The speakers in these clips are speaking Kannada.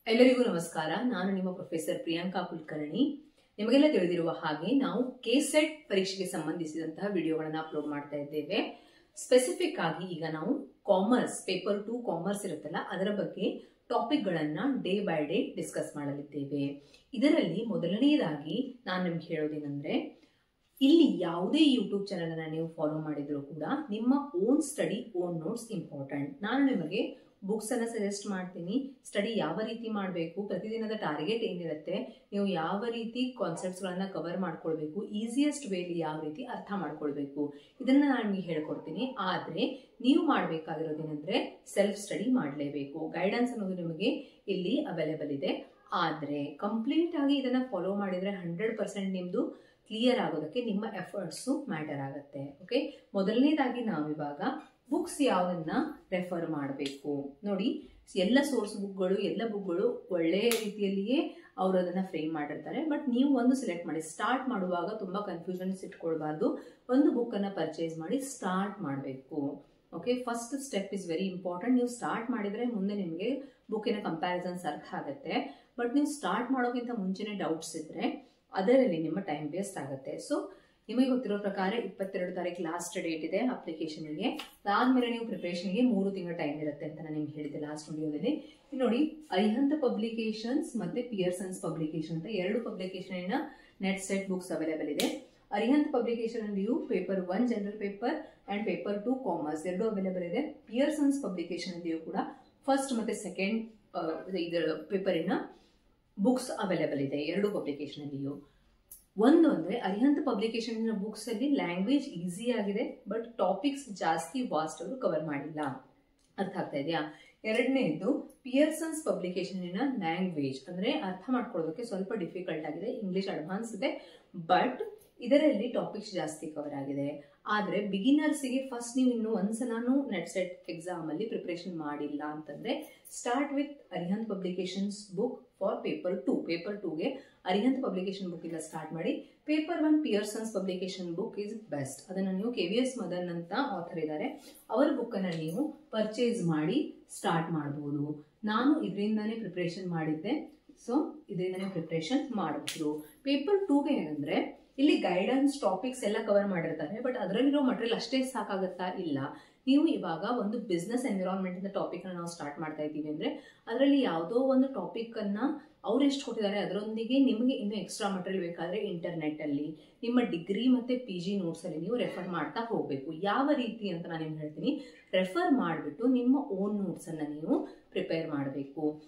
ಎಲ್ಲರಿಗೂ ನಮಸ್ಕಾರ. ನಾನು ನಿಮ್ಮ ಪ್ರೊಫೆಸರ್ ಪ್ರಿಯಾಂಕಾ ಕುಲಕರ್ಣಿ. ನಿಮಗೆಲ್ಲ ತಿಳಿದಿರುವ ಹಾಗೆ ನಾವು ಕೆಸೆಟ್ ಪರೀಕ್ಷೆಗೆ ಸಂಬಂಧಿಸಿದಂತಹ ವಿಡಿಯೋಗಳನ್ನು ಅಪ್ಲೋಡ್ ಮಾಡ್ತಾ ಇದ್ದೇವೆ. ಸ್ಪೆಸಿಫಿಕ್ ಆಗಿ ಈಗ ನಾವು ಕಾಮರ್ಸ್ ಪೇಪರ್ 2 ಕಾಮರ್ಸ್ ಇರುತ್ತಲ್ಲ ಅದರ ಬಗ್ಗೆ ಟಾಪಿಕ್ ಗಳನ್ನ ಡೇ ಬೈ ಡೇ ಡಿಸ್ಕಸ್ ಮಾಡಲಿದ್ದೇವೆ. ಇದರಲ್ಲಿ ಮೊದಲನೆಯದಾಗಿ ನಾನು ನಿಮ್ಗೆ ಹೇಳೋದೇನೆಂದ್ರೆ, ಇಲ್ಲಿ ಯಾವುದೇ ಯೂಟ್ಯೂಬ್ ಚಾನೆಲ್ ಅನ್ನ ನೀವು ಫಾಲೋ ಮಾಡಿದ್ರು ಕೂಡ ನಿಮ್ಮ own study own notes important. ನಾನು ನಿಮಗೆ ಬುಕ್ಸ್ ಅನ್ನ ಸಜೆಸ್ಟ್ ಮಾಡ್ತೀನಿ. ಸ್ಟಡಿ ಯಾವ ರೀತಿ ಮಾಡಬೇಕು, ಪ್ರತಿದಿನದ ಟಾರ್ಗೆಟ್ ಏನಿರುತ್ತೆ, ನೀವು ಯಾವ ರೀತಿ ಕಾನ್ಸೆಪ್ಟ್ಸ್ ಗಳನ್ನ ಕವರ್ ಮಾಡ್ಕೊಳ್ಬೇಕು, ಈಸಿಯೆಸ್ಟ್ ವೇಲಿ ಯಾವ ರೀತಿ ಅರ್ಥ ಮಾಡ್ಕೊಳ್ಬೇಕು, ಇದನ್ನ ನಾನು ನಿಮಗೆ ಹೇಳ್ಕೊಡ್ತೀನಿ. ಆದ್ರೆ ನೀವು ಮಾಡಬೇಕಾಗಿರೋದೇನೆಂದ್ರೆ ಸೆಲ್ಫ್ ಸ್ಟಡಿ ಮಾಡಲೇಬೇಕು. ಗೈಡೆನ್ಸ್ ಅನ್ನೋದು ನಿಮಗೆ ಇಲ್ಲಿ ಅವೈಲೇಬಲ್ ಇದೆ. ಆದ್ರೆ ಕಂಪ್ಲೀಟ್ ಆಗಿ ಇದನ್ನ ಫಾಲೋ ಮಾಡಿದ್ರೆ 100% ನಿಮ್ದು ಕ್ಲಿಯರ್ ಆಗೋದಕ್ಕೆ ನಿಮ್ಮ ಎಫರ್ಟ್ಸ್ ಮ್ಯಾಟರ್ ಆಗುತ್ತೆ. ಓಕೆ, ಮೊದಲನೇದಾಗಿ ನಾವಿವಾಗ ಬುಕ್ಸ್ ಯಾವನ್ನ ರೆಫರ್ ಮಾಡಬೇಕು ನೋಡಿ. ಎಲ್ಲ ಸೋರ್ಸ್ ಬುಕ್ಗಳು ಎಲ್ಲ ಬುಕ್ಗಳು ಒಳ್ಳೆಯ ರೀತಿಯಲ್ಲಿಯೇ ಅವರು ಅದನ್ನ ಫ್ರೇಮ್ ಮಾಡಿರ್ತಾರೆ. ಬಟ್ ನೀವು ಒಂದು ಸೆಲೆಕ್ಟ್ ಮಾಡಿ. ಸ್ಟಾರ್ಟ್ ಮಾಡುವಾಗ ತುಂಬಾ ಕನ್ಫ್ಯೂಷನ್ಸ್ ಇಟ್ಕೊಳ್ಬಾರ್ದು. ಒಂದು ಬುಕ್ ಅನ್ನ ಪರ್ಚೇಸ್ ಮಾಡಿ ಸ್ಟಾರ್ಟ್ ಮಾಡಬೇಕು. Okay, first step is very important. ನೀವು ಸ್ಟಾರ್ಟ್ ಮಾಡಿದ್ರೆ ಮುಂದೆ ನಿಮಗೆ ಬುಕ್ಕಿನ ಕಂಪ್ಯಾರಿಸನ್ಸ್ ಅರ್ಥ ಆಗುತ್ತೆ. ಬಟ್ ನೀವು ಸ್ಟಾರ್ಟ್ ಮಾಡೋಕ್ಕಿಂತ ಮುಂಚೆನೆ ಡೌಟ್ಸ್ ಇದ್ರೆ ಅದರಲ್ಲಿ ನಿಮ್ಮ ಟೈಮ್ ವೇಸ್ಟ್ ಆಗುತ್ತೆ. ಸೊ ನಿಮಗೆ ಗೊತ್ತಿರೋ ಪ್ರಕಾರ 22 ತಾರೀಕು ಲಾಸ್ಟ್ ಡೇಟ್ ಇದೆ ಅಪ್ಲಿಕೇಶನ್ಗೆ. ಅದಾದ್ಮೇಲೆ ನೀವು ಪ್ರಿಪರೇಷನ್ಗೆ 3 ತಿಂಗಳ ಟೈಮ್ ಇರುತ್ತೆ ಅಂತ ನಾನು ನಿಮ್ಗೆ ಹೇಳಿದ್ದೆ ಲಾಸ್ಟ್ ವಿಡಿಯೋದಲ್ಲಿ. ನೋಡಿ, ಅರಿಹಂತ ಪಬ್ಲಿಕೇಶನ್ಸ್ ಮತ್ತೆ ಪಿಯರ್ಸನ್ಸ್ ಪಬ್ಲಿಕೇಶನ್ ಅಂತ 2 publication net set books available ಇದೆ. ಅರಿಹಂತ ಪಬ್ಲಿಕೇಶನ್ ಅಲ್ಲಿಯೂ paper 1 general paper and paper 2 commerce 2 available ಇದೆ. ಪಿಯರ್ಸನ್ಸ್ ಪಬ್ಲಿಕೇಶನ್ ಅಲ್ಲಿಯೂ ಕೂಡ ಫಸ್ಟ್ ಮತ್ತೆ ಸೆಕೆಂಡ್ ಇದರ ಪೇಪರಿನ ಬುಕ್ಸ್ ಅವೈಲೇಬಲ್ ಇದೆ 2 ಪಬ್ಲಿಕೇಶನ್ ಅಲ್ಲಿಯೂ. ಒಂದು ಅಂದ್ರೆ ಅರಿಹಂತ ಪಬ್ಲಿಕೇಶನ್ ಬುಕ್ಸ್ ಅಲ್ಲಿ ಲ್ಯಾಂಗ್ವೇಜ್ ಈಸಿ ಆಗಿದೆ, ಬಟ್ ಟಾಪಿಕ್ಸ್ ಜಾಸ್ತಿ ವಾಸ್ಟ್ ಅವರು ಕವರ್ ಮಾಡಿಲ್ಲ. ಅರ್ಥ ಆಗ್ತಾ ಇದೆಯಾ? ಎರಡನೇದು ಪಿಯರ್ಸನ್ಸ್ ಪಬ್ಲಿಕೇಶನ್ ಲ್ಯಾಂಗ್ವೇಜ್ ಅಂದ್ರೆ ಅರ್ಥ ಮಾಡ್ಕೊಳ್ಳೋದಕ್ಕೆ ಸ್ವಲ್ಪ ಡಿಫಿಕಲ್ಟ್ ಆಗಿದೆ. ಇಂಗ್ಲಿಷ್ ಅಡ್ವಾನ್ಸ್ ಇದೆ, ಬಟ್ ಇದರಲ್ಲಿ ಟಾಪಿಕ್ಸ್ ಜಾಸ್ತಿ ಕವರ್ ಆಗಿದೆ. ಆದ್ರೆ ಬಿಗಿನರ್ಸ್ಗೆ ಫಸ್ಟ್ ನೀವು ಇನ್ನು ಒಂದ್ಸಲಾನು ನೆಟ್ ಸೆಟ್ ಎಕ್ಸಾಮ್ ಅಲ್ಲಿ ಪ್ರಿಪರೇಷನ್ ಮಾಡಿಲ್ಲ ಅಂತಂದ್ರೆ start with Arihant publications book for paper 2. Paper 2ಗೆ ಅರಿಹಂತ್ ಪಬ್ಲಿಕೇಶನ್ ಬುಕ್ ಇಂದ ಸ್ಟಾರ್ಟ್ ಮಾಡಿ. Paper 1 Pearson's publication book is best. ಅದನ್ನ ನೀವು KVS ಮದನ್ ಅಂತ ಆಥರ್ ಇದ್ದಾರೆ, ಅವರ ಬುಕ್ ಅನ್ನ ನೀವು ಪರ್ಚೇಸ್ ಮಾಡಿ ಸ್ಟಾರ್ಟ್ ಮಾಡಬಹುದು. ನಾನು ಇದರಿಂದಾನೇ ಪ್ರಿಪರೇಷನ್ ಮಾಡಿದ್ದೆ, ಸೊ ಇದರಿಂದಾನೇ ಪ್ರಿಪರೇಷನ್ ಮಾಡಬಹುದು. ಪೇಪರ್ 2ಗೆ ಏನಂದ್ರೆ ಇಲ್ಲಿ ಗೈಡೆನ್ಸ್ ಟಾಪಿಕ್ಸ್ ಎಲ್ಲ ಕವರ್ ಮಾಡಿರ್ತಾರೆ, ಬಟ್ ಅದರಲ್ಲಿರೋ ಮಟೀರಿಯಲ್ ಅಷ್ಟೇ ಸಾಕಾಗುತ್ತಾ? ಇಲ್ಲ. ನೀವು ಇವಾಗ ಒಂದು ಬಿಸ್ನೆಸ್ ಎನ್ವಿರಾನ್ಮೆಂಟ್ ಇಂದ ಟಾಪಿಕ್ ನಾವು ಸ್ಟಾರ್ಟ್ ಮಾಡ್ತಾ ಇದ್ದೀವಿ ಅಂದ್ರೆ ಅದರಲ್ಲಿ ಯಾವುದೋ ಒಂದು ಟಾಪಿಕ್ ಅನ್ನ ಅವ್ರು ಎಷ್ಟು ಕೊಟ್ಟಿದ್ದಾರೆ ಅದರೊಂದಿಗೆ ನಿಮಗೆ ಇನ್ನೂ ಎಕ್ಸ್ಟ್ರಾ ಮಟೀರಿಯಲ್ ಬೇಕಾದ್ರೆ ಇಂಟರ್ನೆಟ್ ಅಲ್ಲಿ ನಿಮ್ಮ ಡಿಗ್ರಿ ಮತ್ತೆ PG ನೋಟ್ಸ್ ಅಲ್ಲಿ ನೀವು ರೆಫರ್ ಮಾಡ್ತಾ ಹೋಗ್ಬೇಕು. ಯಾವ ರೀತಿ ಅಂತ ನಾನು ನಿಮ್ಗೆ ಹೇಳ್ತೀನಿ. ರೆಫರ್ ಮಾಡಿಬಿಟ್ಟು ನಿಮ್ಮ ಓನ್ ನೋಟ್ಸ್ ಅನ್ನ ನೀವು ಪ್ರಿಪೇರ್ ಮಾಡಬೇಕು.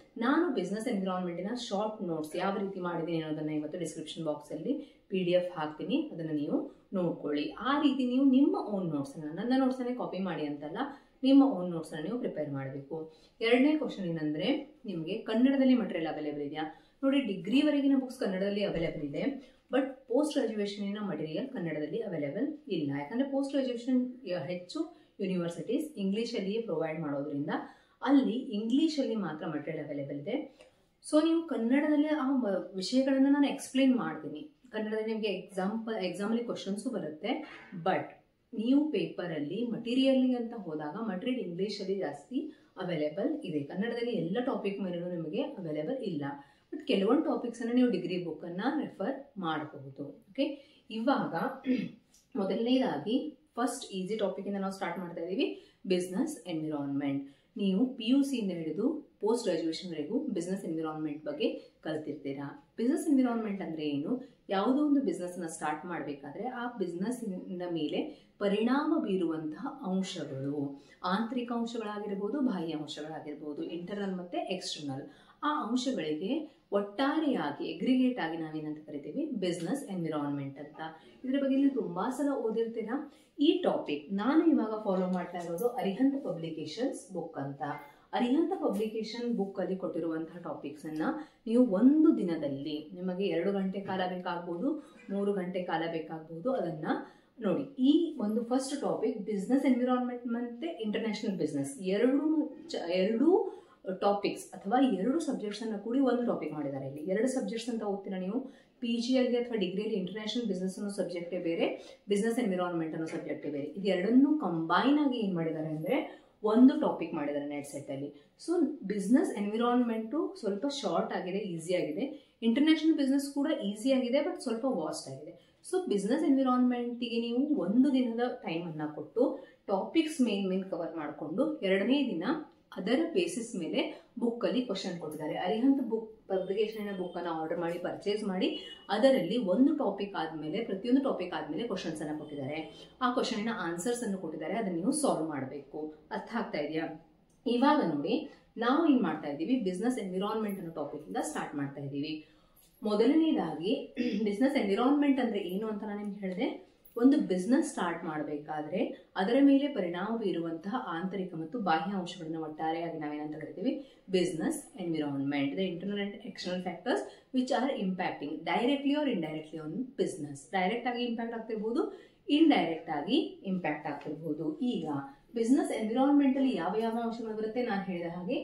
ನಾನು ಬಿಸ್ನೆಸ್ ಎನ್ವಿರಾನ್ಮೆಂಟಿನ ಶಾರ್ಟ್ ನೋಟ್ಸ್ ಯಾವ ರೀತಿ ಮಾಡಿದ್ದೀನಿ ಅನ್ನೋದನ್ನ ಇವತ್ತು ಡಿಸ್ಕ್ರಿಪ್ಷನ್ ಬಾಕ್ಸ್ ಅಲ್ಲಿ PDF ಹಾಕ್ತೀನಿ, ಅದನ್ನ ನೀವು ನೋಡ್ಕೊಳ್ಳಿ. ಆ ರೀತಿ ನೀವು ನಿಮ್ಮ ಓನ್ ನೋಟ್ಸ್ ಅನ್ನ, ನನ್ನ ನೋಟ್ಸ್ ಅನ್ನೇ ಕಾಪಿ ಮಾಡಿ ಅಂತಲ್ಲ, ನಿಮ್ಮ ಓನ್ ನೋಟ್ಸ್ ಅನ್ನ ನೀವು ಪ್ರಿಪೇರ್ ಮಾಡಬೇಕು. ಎರಡನೇ ಕ್ವಶನ್ ಏನಂದ್ರೆ, ನಿಮಗೆ ಕನ್ನಡದಲ್ಲಿ ಮಟೀರಿಯಲ್ ಅವೈಲೇಬಲ್ ಇದೆಯಾ? ನೋಡಿ, ಡಿಗ್ರಿ ವರೆಗಿನ ಬುಕ್ಸ್ ಕನ್ನಡದಲ್ಲಿ ಅವೈಲೇಬಲ್ ಇದೆ, ಬಟ್ ಪೋಸ್ಟ್ ಗ್ರಾಜುಯೇಷನ್ ಮಟೀರಿಯಲ್ ಕನ್ನಡದಲ್ಲಿ ಅವೈಲೇಬಲ್ ಇಲ್ಲ. ಯಾಕಂದ್ರೆ ಪೋಸ್ಟ್ ಗ್ರಾಜುಯೇಷನ್ ಹೆಚ್ಚು ಯೂನಿವರ್ಸಿಟೀಸ್ ಇಂಗ್ಲಿಷ್ ಅಲ್ಲಿಯೇ ಪ್ರೊವೈಡ್ ಮಾಡೋದ್ರಿಂದ ಅಲ್ಲಿ ಇಂಗ್ಲಿಷ್ ಅಲ್ಲಿ ಮಾತ್ರ ಮಟೀರಿಯಲ್ ಅವೈಲೇಬಲ್ ಇದೆ. ಸೊ ನೀವು ಕನ್ನಡದಲ್ಲಿ ಆ ವಿಷಯಗಳನ್ನ ನಾನು ಎಕ್ಸ್ಪ್ಲೈನ್ ಮಾಡ್ತೀನಿ. ಕನ್ನಡದಲ್ಲಿ ನಿಮಗೆ ಎಕ್ಸಾಮಲ್ಲಿ ಕ್ವಶನ್ಸು ಬರುತ್ತೆ, ಬಟ್ ನೀವು ಪೇಪರ್ ಅಲ್ಲಿ ಮಟೀರಿಯಲ್ ಅಂತ ಹೋದಾಗ ಮಟೀರಿಯಲ್ ಇಂಗ್ಲಿಷ್ ಅಲ್ಲಿ ಜಾಸ್ತಿ ಅವೈಲೇಬಲ್ ಇದೆ. ಕನ್ನಡದಲ್ಲಿ ಎಲ್ಲ ಟಾಪಿಕ್ ಮೇಲೂ ನಿಮಗೆ ಅವೈಲೇಬಲ್ ಇಲ್ಲ, ಬಟ್ ಕೆಲವೊಂದು ಟಾಪಿಕ್ಸ್ ಅನ್ನ ನೀವು ಡಿಗ್ರಿ ಬುಕ್ ಅನ್ನ ರೆಫರ್ ಮಾಡಬಹುದು. ಓಕೆ, ಇವಾಗ ಮೊದಲನೇದಾಗಿ ಫಸ್ಟ್ ಈಸಿ ಟಾಪಿಕ್ ಇಂದ ನಾವು ಸ್ಟಾರ್ಟ್ ಮಾಡ್ತಾ ಇದೀವಿ. Business environment. ನೀವು PUC ಇಂದ ಹಿಡಿದು ಪೋಸ್ಟ್ ಗ್ರಾಜುಯೇಷನ್ ವರೆಗೂ ಬಿಸ್ನೆಸ್ ಎನ್ವಿರಾನ್ಮೆಂಟ್ ಬಗ್ಗೆ ಕಲ್ತಿರ್ತೀರಾ. ಬಿಸ್ನೆಸ್ ಎನ್ವಿರಾನ್ಮೆಂಟ್ ಅಂದ್ರೆ ಏನು? ಯಾವುದೋ ಒಂದು ಬಿಸ್ನೆಸ್ ನ ಸ್ಟಾರ್ಟ್ ಮಾಡಬೇಕಾದ್ರೆ ಆ ಬಿಸ್ನೆಸ್ ಮೇಲೆ ಪರಿಣಾಮ ಬೀರುವಂತಹ ಅಂಶಗಳು, ಆಂತರಿಕ ಅಂಶಗಳಾಗಿರ್ಬೋದು, ಬಾಹ್ಯ ಅಂಶಗಳಾಗಿರ್ಬೋದು, ಇಂಟರ್ನಲ್ ಮತ್ತೆ ಎಕ್ಸ್ಟರ್ನಲ್. ಆ ಅಂಶಗಳಿಗೆ ಒಟ್ಟಾರೆಯಾಗಿ ಎಗ್ರಿಗೇಟ್ ಆಗಿ ನಾವೇನಂತ ಕರಿತೀವಿ? ಬಿಸ್ನೆಸ್ ಎನ್ವಿರಾನ್ಮೆಂಟ್ ಅಂತ. ಇದ್ರ ಬಗ್ಗೆ ನೀವು ತುಂಬಾ ಸಲ ಓದಿರ್ತೀರಾ. ಈ ಟಾಪಿಕ್ ನಾನು ಇವಾಗ ಫಾಲೋ ಮಾಡ್ತಾ ಇರೋದು ಅರಿಹಂತ ಪಬ್ಲಿಕೇಶನ್ಸ್ ಬುಕ್ ಅಂತ. ಅರಿಹಂತ ಪಬ್ಲಿಕೇಶನ್ ಬುಕ್ ಅಲ್ಲಿ ಕೊಟ್ಟಿರುವಂತಹ ಟಾಪಿಕ್ಸ್ ಅನ್ನ ನೀವು ಒಂದು ದಿನದಲ್ಲಿ, ನಿಮಗೆ 2 ಗಂಟೆ ಕಾಲ ಬೇಕಾಗ್ಬೋದು, 3 ಗಂಟೆ ಕಾಲ ಬೇಕಾಗ್ಬೋದು, ಅದನ್ನ ನೋಡಿ. ಈ ಒಂದು ಫಸ್ಟ್ ಟಾಪಿಕ್ ಬಿಸ್ನೆಸ್ ಎನ್ವಿರಾನ್ಮೆಂಟ್ ಮತ್ತೆ ಇಂಟರ್ನ್ಯಾಷನಲ್ ಬಿಸ್ನೆಸ್ ಎರಡು ಟಾಪಿಕ್ಸ್ ಅಥವಾ 2 ಸಬ್ಜೆಕ್ಟ್ಸ್ ಅನ್ನ ಕೂಡಿ ಒಂದು ಟಾಪಿಕ್ ಮಾಡಿದ್ದಾರೆ. ಇಲ್ಲಿ 2 ಸಬ್ಜೆಕ್ಟ್ಸ್ ಅಂತ ಓದ್ತೀರಾ ನೀವು. PG ಅಲ್ಲಿ ಅಥವಾ ಡಿಗ್ರಿಯಲ್ಲಿ ಇಂಟರ್ನ್ಯಾಷನಲ್ ಬಿಸ್ನೆಸ್ ಅನ್ನೋ ಸಬ್ಜೆಕ್ಟೇ ಬೇರೆ, ಬಿಸ್ನೆಸ್ ಎನ್ವಿರಾನ್ಮೆಂಟ್ ಅನ್ನೋ ಸಬ್ಜೆಕ್ಟೇ ಬೇರೆ. ಇದು ಎರಡನ್ನೂ ಕಂಬೈನ್ ಆಗಿ ಏನ್ ಮಾಡಿದ್ದಾರೆ ಅಂದ್ರೆ ಒಂದು ಟಾಪಿಕ್ ಮಾಡಿದ್ದಾರೆ ನೆಟ್ ಸೆಟ್ ಅಲ್ಲಿ. ಸೊ ಬಿಸ್ನೆಸ್ ಎನ್ವಿರಾನ್ಮೆಂಟು ಸ್ವಲ್ಪ ಶಾರ್ಟ್ ಆಗಿದೆ, ಈಸಿ ಆಗಿದೆ. ಇಂಟರ್ನ್ಯಾಷನಲ್ ಬಿಸ್ನೆಸ್ ಕೂಡ ಈಸಿ ಆಗಿದೆ, ಬಟ್ ಸ್ವಲ್ಪ ವಾಸ್ಟ್ ಆಗಿದೆ. ಸೊ ಬಿಸ್ನೆಸ್ ಎನ್ವಿರಾನ್ಮೆಂಟಿಗೆ ನೀವು ಒಂದು ದಿನದ ಟೈಮ್ ಅನ್ನ ಕೊಟ್ಟು ಟಾಪಿಕ್ಸ್ ಮೇನ್ ಕವರ್ ಮಾಡಿಕೊಂಡು ಎರಡನೇ ದಿನ ಅದರ ಬೇಸಿಸ್ ಮೇಲೆ ಬುಕ್ ಅಲ್ಲಿ ಕ್ವಶನ್ ಕೊಟ್ಟಿದ್ದಾರೆ. ಅರಿಹಂತ್ ಬುಕ್ ಪಬ್ಲಿಕೇಶನ್ ಬುಕ್ ಅನ್ನ ಆರ್ಡರ್ ಮಾಡಿ ಪರ್ಚೇಸ್ ಮಾಡಿ ಅದರಲ್ಲಿ ಒಂದು ಟಾಪಿಕ್ ಆದ್ಮೇಲೆ ಪ್ರತಿಯೊಂದು ಟಾಪಿಕ್ ಆದ್ಮೇಲೆ ಕ್ವಶನ್ಸ್ ಅನ್ನ ಕೊಟ್ಟಿದ್ದಾರೆ. ಆ ಕ್ವಶನ್ ಆನ್ಸರ್ಸ್ ಅನ್ನು ಕೊಟ್ಟಿದ್ದಾರೆ, ಅದನ್ನ ನೀವು ಸಾಲ್ವ್ ಮಾಡಬೇಕು. ಅರ್ಥ ಆಗ್ತಾ ಇದೆಯಾ? ಇವಾಗ ನೋಡಿ, ನಾವು ಏನ್ ಮಾಡ್ತಾ ಇದ್ದೀವಿ, ಬಿಸ್ನೆಸ್ ಎನ್ವಿರಾನ್ಮೆಂಟ್ ಅನ್ನೋ ಟಾಪಿಕ್ ಇಂದ ಸ್ಟಾರ್ಟ್ ಮಾಡ್ತಾ ಇದ್ದೀವಿ. ಮೊದಲನೇದಾಗಿ ಬಿಸ್ನೆಸ್ ಎನ್ವಿರಾನ್ಮೆಂಟ್ ಅಂದ್ರೆ ಏನು ಅಂತ ನಾನು ನಿಮ್ಗೆ ಹೇಳಿದೆ. ಒಂದು ಬಿಸ್ನೆಸ್ ಸ್ಟಾರ್ಟ್ ಮಾಡಬೇಕಾದ್ರೆ ಅದರ ಮೇಲೆ ಪರಿಣಾಮ ಬೀರುವಂತಹ ಆಂತರಿಕ ಮತ್ತು ಬಾಹ್ಯ ಅಂಶಗಳನ್ನು ಒಟ್ಟಾರೆಯಾಗಿ ನಾವೇನಂತ ಕರಿತೀವಿ, business environment. The internal and external factors which are impacting directly R indirectly on business. Direct ಆಗಿ ಇಂಪ್ಯಾಕ್ಟ್ ಆಗ್ತಿರ್ಬೋದು, ಇಂಡೈರೆಕ್ಟ್ ಆಗಿ ಇಂಪ್ಯಾಕ್ಟ್ ಆಗ್ತಿರ್ಬೋದು. ಈಗ ಬಿಸ್ನೆಸ್ ಎನ್ವಿರಾನ್ಮೆಂಟ್ ಅಲ್ಲಿ ಯಾವ ಯಾವ ಅಂಶಗಳು ಬರುತ್ತೆ, ನಾನು ಹೇಳಿದ ಹಾಗೆ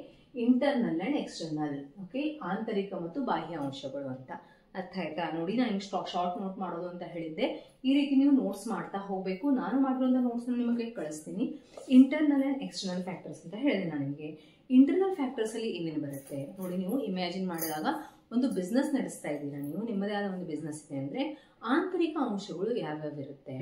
ಇಂಟರ್ನಲ್ ಅಂಡ್ ಎಕ್ಸ್ಟರ್ನಲ್, ಓಕೆ, ಆಂತರಿಕ ಮತ್ತು ಬಾಹ್ಯ ಅಂಶಗಳು ಅಂತ. ಅರ್ಥ ಆಯ್ತಾ? ನೋಡಿ, ನಾನು ಶಾರ್ಟ್ ನೋಟ್ ಮಾಡೋದು ಅಂತ ಹೇಳಿದ್ದೆ. ಈ ರೀತಿ ನೀವು ನೋಟ್ಸ್ ಮಾಡ್ತಾ ಹೋಗ್ಬೇಕು. ನಾನು ಮಾಡಿರುವಂತ ನೋಟ್ಸ್ ನಿಮಗೆ ಕಳಿಸ್ತೀನಿ. ಇಂಟರ್ನಲ್ ಅಂಡ್ ಎಕ್ಸ್ಟರ್ನಲ್ ಫ್ಯಾಕ್ಟರ್ಸ್ ಅಂತ ಹೇಳಿದೆ ನಾನು ನಿಮಗೆ. ಇಂಟರ್ನಲ್ ಫ್ಯಾಕ್ಟರ್ಸ್ ಅಲ್ಲಿ ಏನೇನು ಬರುತ್ತೆ ನೋಡಿ. ನೀವು ಇಮ್ಯಾಜಿನ್ ಮಾಡಿದಾಗ ಒಂದು ಬಿಸ್ನೆಸ್ ನಡೆಸ್ತಾ ಇದ್ದೀರಾ, ನೀವು ನಿಮ್ಮದೇ ಆದ ಒಂದು ಬಿಸ್ನೆಸ್ ಇದೆ ಅಂದ್ರೆ ಆಂತರಿಕ ಅಂಶಗಳು ಯಾವ್ಯಾವ ಇರುತ್ತೆ.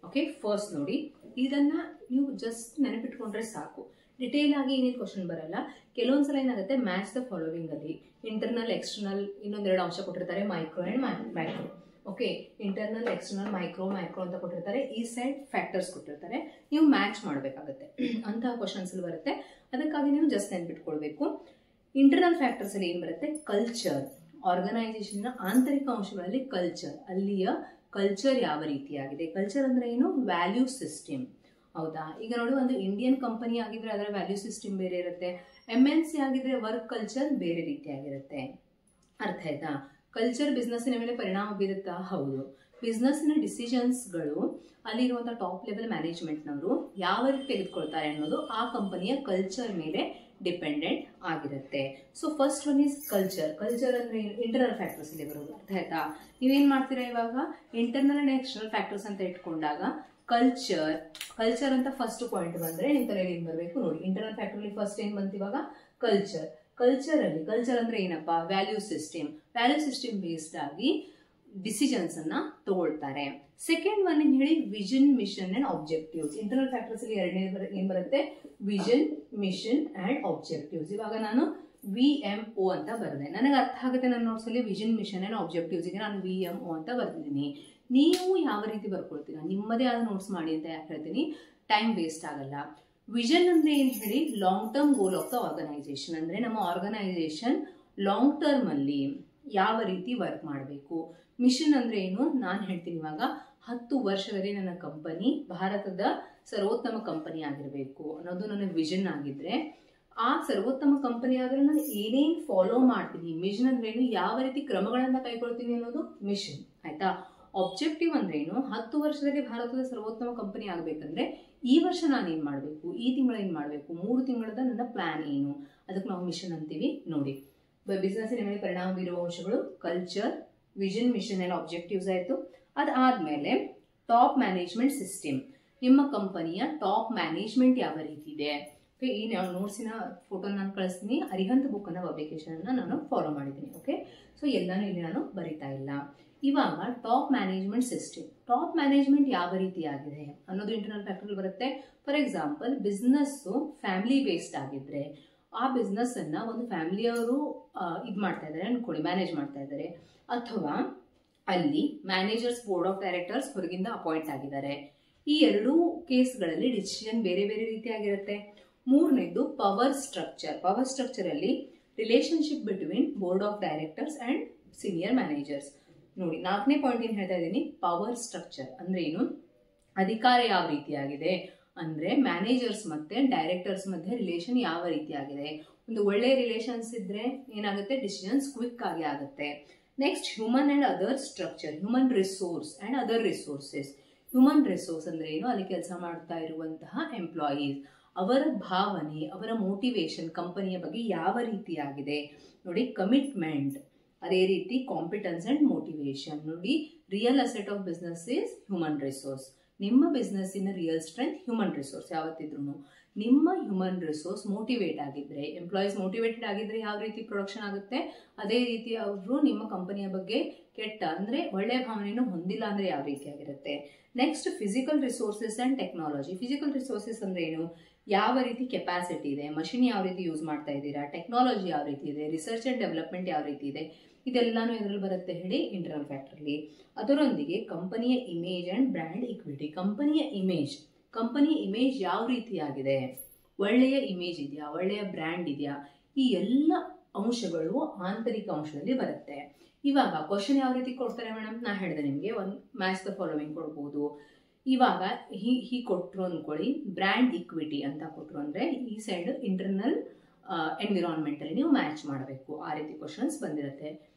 ಓಕೆ, ಫಸ್ಟ್ ನೋಡಿ, ಇದನ್ನ ನೀವು ಜಸ್ಟ್ ನೆನಪಿಟ್ಕೊಂಡ್ರೆ ಸಾಕು. ಡಿಟೇಲ್ ಆಗಿ ಏನೇನು ಕ್ವಶನ್ ಬರಲ್ಲ. ಕೆಲವೊಂದ್ಸಲ ಏನಾಗುತ್ತೆ, ಮ್ಯಾಚ್ ದ ಫಾಲೋವಿಂಗ್ ಅಲ್ಲಿ ಇಂಟರ್ನಲ್ ಎಕ್ಸ್ಟರ್ನಲ್ ಇನ್ನೊಂದೆರಡು ಅಂಶ ಕೊಟ್ಟಿರ್ತಾರೆ, micro and macro. Okay, internal external micro ಅಂತ ಕೊಟ್ಟಿರ್ತಾರೆ. ಈ ಸೈಡ್ ಫ್ಯಾಕ್ಟರ್ಸ್ ಕೊಟ್ಟಿರ್ತಾರೆ, ನೀವು ಮ್ಯಾಚ್ ಮಾಡಬೇಕಾಗುತ್ತೆ. ಅಂತಹ ಕ್ವಶನ್ಸ್ ಅಲ್ಲಿ ಬರುತ್ತೆ. ಅದಕ್ಕಾಗಿ ನೀವು ಜಸ್ಟ್ ನೆನ್ಪಿಟ್ಕೊಳ್ಬೇಕು. ಇಂಟರ್ನಲ್ ಫ್ಯಾಕ್ಟರ್ಸ್ ಅಲ್ಲಿ ಏನ್ ಬರುತ್ತೆ, ಕಲ್ಚರ್, ಆರ್ಗನೈಸೇಷನ್ ಆಂತರಿಕ ಅಂಶಗಳಲ್ಲಿ ಕಲ್ಚರ್, ಅಲ್ಲಿಯ ಕಲ್ಚರ್ ಯಾವ ರೀತಿಯಾಗಿದೆ. ಕಲ್ಚರ್ ಅಂದ್ರೆ ಏನು, ವ್ಯಾಲ್ಯೂ ಸಿಸ್ಟಮ್. ಹೌದಾ? ಈಗ ನೋಡಿ, ಒಂದು ಇಂಡಿಯನ್ ಕಂಪನಿ ಆಗಿದ್ರೆ ಅದರ ವ್ಯಾಲ್ಯೂ ಸಿಸ್ಟಮ್ ಬೇರೆ ಇರುತ್ತೆ. MNC ಆಗಿದ್ರೆ ವರ್ಕ್ ಕಲ್ಚರ್ ಬೇರೆ ರೀತಿಯಾಗಿರುತ್ತೆ. ಅರ್ಥ ಆಯ್ತಾ? ಕಲ್ಚರ್ ಬಿಸ್ನೆಸ್ಸಿನ ಮೇಲೆ ಪರಿಣಾಮ ಬೀರುತ್ತಾ? ಹೌದು. ಬಿಸ್ನೆಸ್ಸಿನ ಡಿಸಿಷನ್ಸ್ಗಳು ಅಲ್ಲಿರುವಂತಹ ಟಾಪ್ ಲೆವೆಲ್ ಮ್ಯಾನೇಜ್ಮೆಂಟ್ನವರು ಯಾವ ರೀತಿ ತೆಗೆದುಕೊಳ್ತಾರೆ ಅನ್ನೋದು ಆ ಕಂಪನಿಯ ಕಲ್ಚರ್ ಮೇಲೆ ಡಿಪೆಂಡೆಂಟ್ ಆಗಿರುತ್ತೆ. So first one is culture. Culture ಅಂದ್ರೆ ಇಂಟರ್ನಲ್ ಫ್ಯಾಕ್ಟರ್ಸ್ ಅಲ್ಲಿ ಬರೋದು. ಅರ್ಥ ಆಯ್ತಾ? ನೀವೇನ್ ಮಾಡ್ತೀರಾ ಇವಾಗ, ಇಂಟರ್ನಲ್ ಅಂಡ್ ಎಕ್ಸ್ಟರ್ನಲ್ ಫ್ಯಾಕ್ಟರ್ಸ್ ಅಂತ ಇಟ್ಕೊಂಡಾಗ ಕಲ್ಚರ್ ಅಂತ ಫಸ್ಟ್ ಪಾಯಿಂಟ್ ಬಂದ್ರೆ ನಿಮ್ ತಲೆಯಲ್ಲಿ ಏನ್ ಬರ್ಬೇಕು ನೋಡಿ. ಇಂಟರ್ನಲ್ ಫ್ಯಾಕ್ಟರ್ ಅಲ್ಲಿ ಫಸ್ಟ್ ಏನ್ ಬಂತು ಇವಾಗ, ಕಲ್ಚರ್. ಕಲ್ಚರ್ ಅಂದ್ರೆ ಏನಪ್ಪಾ, value system. Value system based ಆಗಿ ಡಿಸಿಷನ್ಸ್ ಅನ್ನ ತಗೊಳ್ತಾರೆ. ಸೆಕೆಂಡ್ ಒನ್ ಏನ್ ಹೇಳಿ, vision, mission and objectives. Internal factors ಅಲ್ಲಿ ಎರಡನೇ ಏನ್ ಬರುತ್ತೆ, ವಿಷನ್, ಮಿಷನ್ ಅಂಡ್ ಆಬ್ಜೆಕ್ಟಿವ್ಸ್. ಇವಾಗ ನಾನು VMO ಅಂತ ಬರೆದೆ. ನನಗೆ ಅರ್ಥ ಆಗುತ್ತೆ ನನ್ನ ನೋಟ್ಸ್ ಅಲ್ಲಿ ವಿಷನ್, ಮಿಷನ್ ಅಂಡ್ ಆಬ್ಜೆಕ್ಟಿವ್ಸ್ ಗೆ ನಾನು VMO ಅಂತ ಬರ್ತಿದ್ದೀನಿ. ನೀವು ಯಾವ ರೀತಿ ಬರ್ಕೊಳ್ತೀರಾ, ನಿಮ್ಮದೇ ಆದ ನೋಟ್ಸ್ ಮಾಡಿ ಅಂತ ಯಾಕೆ ಹೇಳ್ತೀನಿ, ಟೈಮ್ ವೇಸ್ಟ್ ಆಗಲ್ಲ. ವಿಷನ್ ಅಂದ್ರೆ ಏನ್ ಹೇಳಿ, long term goal of the organisation. ಅಂದ್ರೆ ನಮ್ಮ ಆರ್ಗನೈಸೇಷನ್ ಲಾಂಗ್ ಟರ್ಮ್ ಅಲ್ಲಿ ಯಾವ ರೀತಿ ವರ್ಕ್ ಮಾಡಬೇಕು. ಮಿಷನ್ ಅಂದ್ರೆ ಏನು, ನಾನು ಹೇಳ್ತೀನಿ ಇವಾಗ 10 ವರ್ಷದಲ್ಲಿ ನನ್ನ ಕಂಪನಿ ಭಾರತದ ಸರ್ವೋತ್ತಮ ಕಂಪನಿ ಆಗಿರ್ಬೇಕು ಅನ್ನೋದು ನನ್ನ ವಿಷನ್ ಆಗಿದ್ರೆ, ಆ ಸರ್ವೋತ್ತಮ ಕಂಪನಿ ಆದ್ರೆ ನಾನು ಏನೇನ್ ಫಾಲೋ ಮಾಡ್ತೀನಿ. ಮಿಷನ್ ಅಂದ್ರೆ ಏನು, ಯಾವ ರೀತಿ ಕ್ರಮಗಳನ್ನ ಕೈಗೊಳ್ತೀನಿ ಅನ್ನೋದು ಮಿಷನ್. ಆಯ್ತಾ? ಆಬ್ಜೆಕ್ಟಿವ್ ಅಂದ್ರೆ ಏನು, 10 ವರ್ಷದಲ್ಲಿ ಭಾರತದ ಸರ್ವೋತ್ತಮ ಕಂಪನಿ ಆಗ್ಬೇಕಂದ್ರೆ ಈ ವರ್ಷ ನಾನು ಏನ್ ಮಾಡ್ಬೇಕು, ಈ ತಿಂಗಳ ಏನ್ ಮಾಡ್ಬೇಕು, 3 ತಿಂಗಳದ ನನ್ನ ಪ್ಲಾನ್ ಏನು, ಅದಕ್ಕೆ ನಾವು ಮಿಷನ್ ಅಂತೀವಿ. ನೋಡಿ, ಬಿಸ್ನೆಸ್ ಮೇಲೆ ಪರಿಣಾಮ ಬೀರುವ ಅಂಶಗಳು culture, vision, mission and objectives ಆಯ್ತು. ಅದಾದ್ಮೇಲೆ ಟಾಪ್ ಮ್ಯಾನೇಜ್ಮೆಂಟ್ ಸಿಸ್ಟಮ್. ನಿಮ್ಮ ಕಂಪನಿಯ ಟಾಪ್ ಮ್ಯಾನೇಜ್ಮೆಂಟ್ ಯಾವ ರೀತಿ ಇದೆ. ಈ ನೋಟ್ಸಿನ ಫೋಟೋ ನಾನು ಕಳಿಸ್ತೀನಿ. ಅರಿಹಂತ್ ಬುಕ್ ಅನ್ನ ಪಬ್ಲಿಕೇಶನ್ ಅನ್ನ ನಾನು ಫಾಲೋ ಮಾಡಿದ್ದೀನಿ. ಓಕೆ, ಸೊ ಎಲ್ಲಾನು ಇಲ್ಲಿ ನಾನು ಬರಿತಾ ಇಲ್ಲ. ಇವಾಗ top management system, top management ಯಾವ ರೀತಿ ಆಗಿದೆ ಅನ್ನೋದು ಇಂಟರ್ನಲ್ ಫ್ಯಾಕ್ಟರ್ ಬರುತ್ತೆ. For example, business family based ಆಗಿದ್ರೆ ಆ ಬಿಸ್ನೆಸ್ ಅನ್ನ ಒಂದು ಫ್ಯಾಮಿಲಿಯವರು ಇದು ಮಾಡ್ತಾ ಇದ್ದಾರೆ ಅನ್ಕೊಳ್ಳಿ, ಮ್ಯಾನೇಜ್ ಮಾಡ್ತಾ ಇದ್ದಾರೆ. ಅಥವಾ ಅಲ್ಲಿ ಮ್ಯಾನೇಜರ್ಸ್, ಬೋರ್ಡ್ ಆಫ್ ಡೈರೆಕ್ಟರ್ಸ್ ಹೊರಗಿಂದ ಅಪಾಯಿಂಟ್ ಆಗಿದ್ದಾರೆ. ಈ ಎರಡೂ ಕೇಸ್ಗಳಲ್ಲಿ ಡಿಸಿಷನ್ ಬೇರೆ ಬೇರೆ ರೀತಿಯಾಗಿರುತ್ತೆ. ಮೂರನೇದು ಪವರ್ ಸ್ಟ್ರಕ್ಚರ್. ಪವರ್ ಸ್ಟ್ರಕ್ಚರ್ ಅಲ್ಲಿ relationship between board of directors and senior managers. ನೋಡಿ, 4ನೇ ಪಾಯಿಂಟ್ ಏನ್ ಹೇಳ್ತಾ ಇದ್ದೀನಿ, ಪವರ್ ಸ್ಟ್ರಕ್ಚರ್ ಅಂದ್ರೆ ಏನು, ಅಧಿಕಾರ ಯಾವ ರೀತಿಯಾಗಿದೆ ಅಂದ್ರೆ ಮ್ಯಾನೇಜರ್ಸ್ ಮತ್ತೆ ಡೈರೆಕ್ಟರ್ಸ್ ಮಧ್ಯೆ ರಿಲೇಷನ್ ಯಾವ ರೀತಿಯಾಗಿದೆ. ಒಂದು ಒಳ್ಳೆ ರಿಲೇಷನ್ಸ್ ಇದ್ರೆ ಏನಾಗುತ್ತೆ, ಡಿಸಿಷನ್ಸ್ ಕ್ವಿಕ್ ಆಗಿ ಆಗುತ್ತೆ. Next, human and other structure, human resource and other resources. Human resource ಅಂದ್ರೆ ಏನು, ಅಲ್ಲಿ ಕೆಲಸ ಮಾಡ್ತಾ ಇರುವಂತಹ ಎಂಪ್ಲಾಯೀಸ್, ಅವರ ಭಾವನೆ, ಅವರ ಮೋಟಿವೇಶನ್ ಕಂಪನಿಯ ಬಗ್ಗೆ ಯಾವ ರೀತಿಯಾಗಿದೆ. ನೋಡಿ, ಕಮಿಟ್ಮೆಂಟ್, ಅದೇ ರೀತಿ ಕಾಂಪಿಟೆನ್ಸ್ ಅಂಡ್ ಮೋಟಿವೇಶನ್. ನೋಡಿ, real asset of business is human resource. ನಿಮ್ಮ ಬಿಸ್ನೆಸ್ಸಿನ ರಿಯಲ್ ಸ್ಟ್ರೆಂತ್ ಹ್ಯೂಮನ್ ರಿಸೋರ್ಸ್. ಯಾವತ್ತಿದ್ರು ನಿಮ್ಮ ಹ್ಯೂಮನ್ ರಿಸೋರ್ಸ್ ಮೋಟಿವೇಟ್ ಆಗಿದ್ರೆ, ಎಂಪ್ಲಾಯೀಸ್ ಮೋಟಿವೇಟೆಡ್ ಆಗಿದ್ರೆ ಯಾವ ರೀತಿ ಪ್ರೊಡಕ್ಷನ್ ಆಗುತ್ತೆ, ಅದೇ ರೀತಿ ಅವರು ನಿಮ್ಮ ಕಂಪನಿಯ ಬಗ್ಗೆ ಕೆಟ್ಟ ಅಂದ್ರೆ ಒಳ್ಳೆಯ ಭಾವನೆಯನ್ನು ಹೊಂದಿಲ್ಲ ಅಂದ್ರೆ ಯಾವ ರೀತಿ ಆಗಿರುತ್ತೆ. Next physical resources and technology. Physical resources ಅಂದ್ರೆ ಏನು, ಯಾವ ರೀತಿ ಕೆಪಾಸಿಟಿ ಇದೆ, ಮಷಿನ್ ಯಾವ ರೀತಿ ಯೂಸ್ ಮಾಡ್ತಾ ಇದ್ದೀರಾ, ಟೆಕ್ನಾಲಜಿ ಯಾವ ರೀತಿ ಇದೆ, ರಿಸರ್ಚ್ ಅಂಡ್ ಡೆವಲಪ್ಮೆಂಟ್ ಯಾವ ರೀತಿ ಇದೆ, ಇದೆಲ್ಲಾನು ಇದರಲ್ಲಿ ಬರುತ್ತೆ ಹೇಳಿ ಇಂಟರ್ನಲ್ ಫ್ಯಾಕ್ಟರ್ಲಿ. ಅದರೊಂದಿಗೆ ಕಂಪನಿಯ image and brand equity. Company image ಯಾವ ರೀತಿಯಾಗಿದೆ, ಒಳ್ಳೆಯ ಇಮೇಜ್ ಇದೆಯಾ, ಒಳ್ಳೆಯ ಬ್ರ್ಯಾಂಡ್ ಇದೆಯಾ, ಈ ಎಲ್ಲ ಅಂಶಗಳು ಆಂತರಿಕ ಅಂಶದಲ್ಲಿ ಬರುತ್ತೆ. ಇವಾಗ ಕ್ವಶನ್ ಯಾವ ರೀತಿ ಕೊಡ್ತಾರೆ ಮೇಡಮ್, ನಾ ಹೇಳಿದೆ ನಿಮಗೆ ಒಂದು ಮ್ಯಾಚ್ ದ ಫಾಲೋವಿಂಗ್ ಕೊಡ್ಬೋದು. ಇವಾಗ ಹೀ ಕೊಟ್ಟರು ಅಂದ್ಕೊಳ್ಳಿ, ಬ್ರ್ಯಾಂಡ್ ಇಕ್ವಿಟಿ ಅಂತ ಕೊಟ್ಟರು ಅಂದ್ರೆ ಈ ಸೈಡ್ ಇಂಟರ್ನಲ್ ಎನ್ವಿರಾನ್ಮೆಂಟ್ ಅಲ್ಲಿ ನೀವು ಮ್ಯಾಚ್ ಮಾಡಬೇಕು. ಆ ರೀತಿ ಕ್ವಶನ್ಸ್ ಬಂದಿರುತ್ತೆ.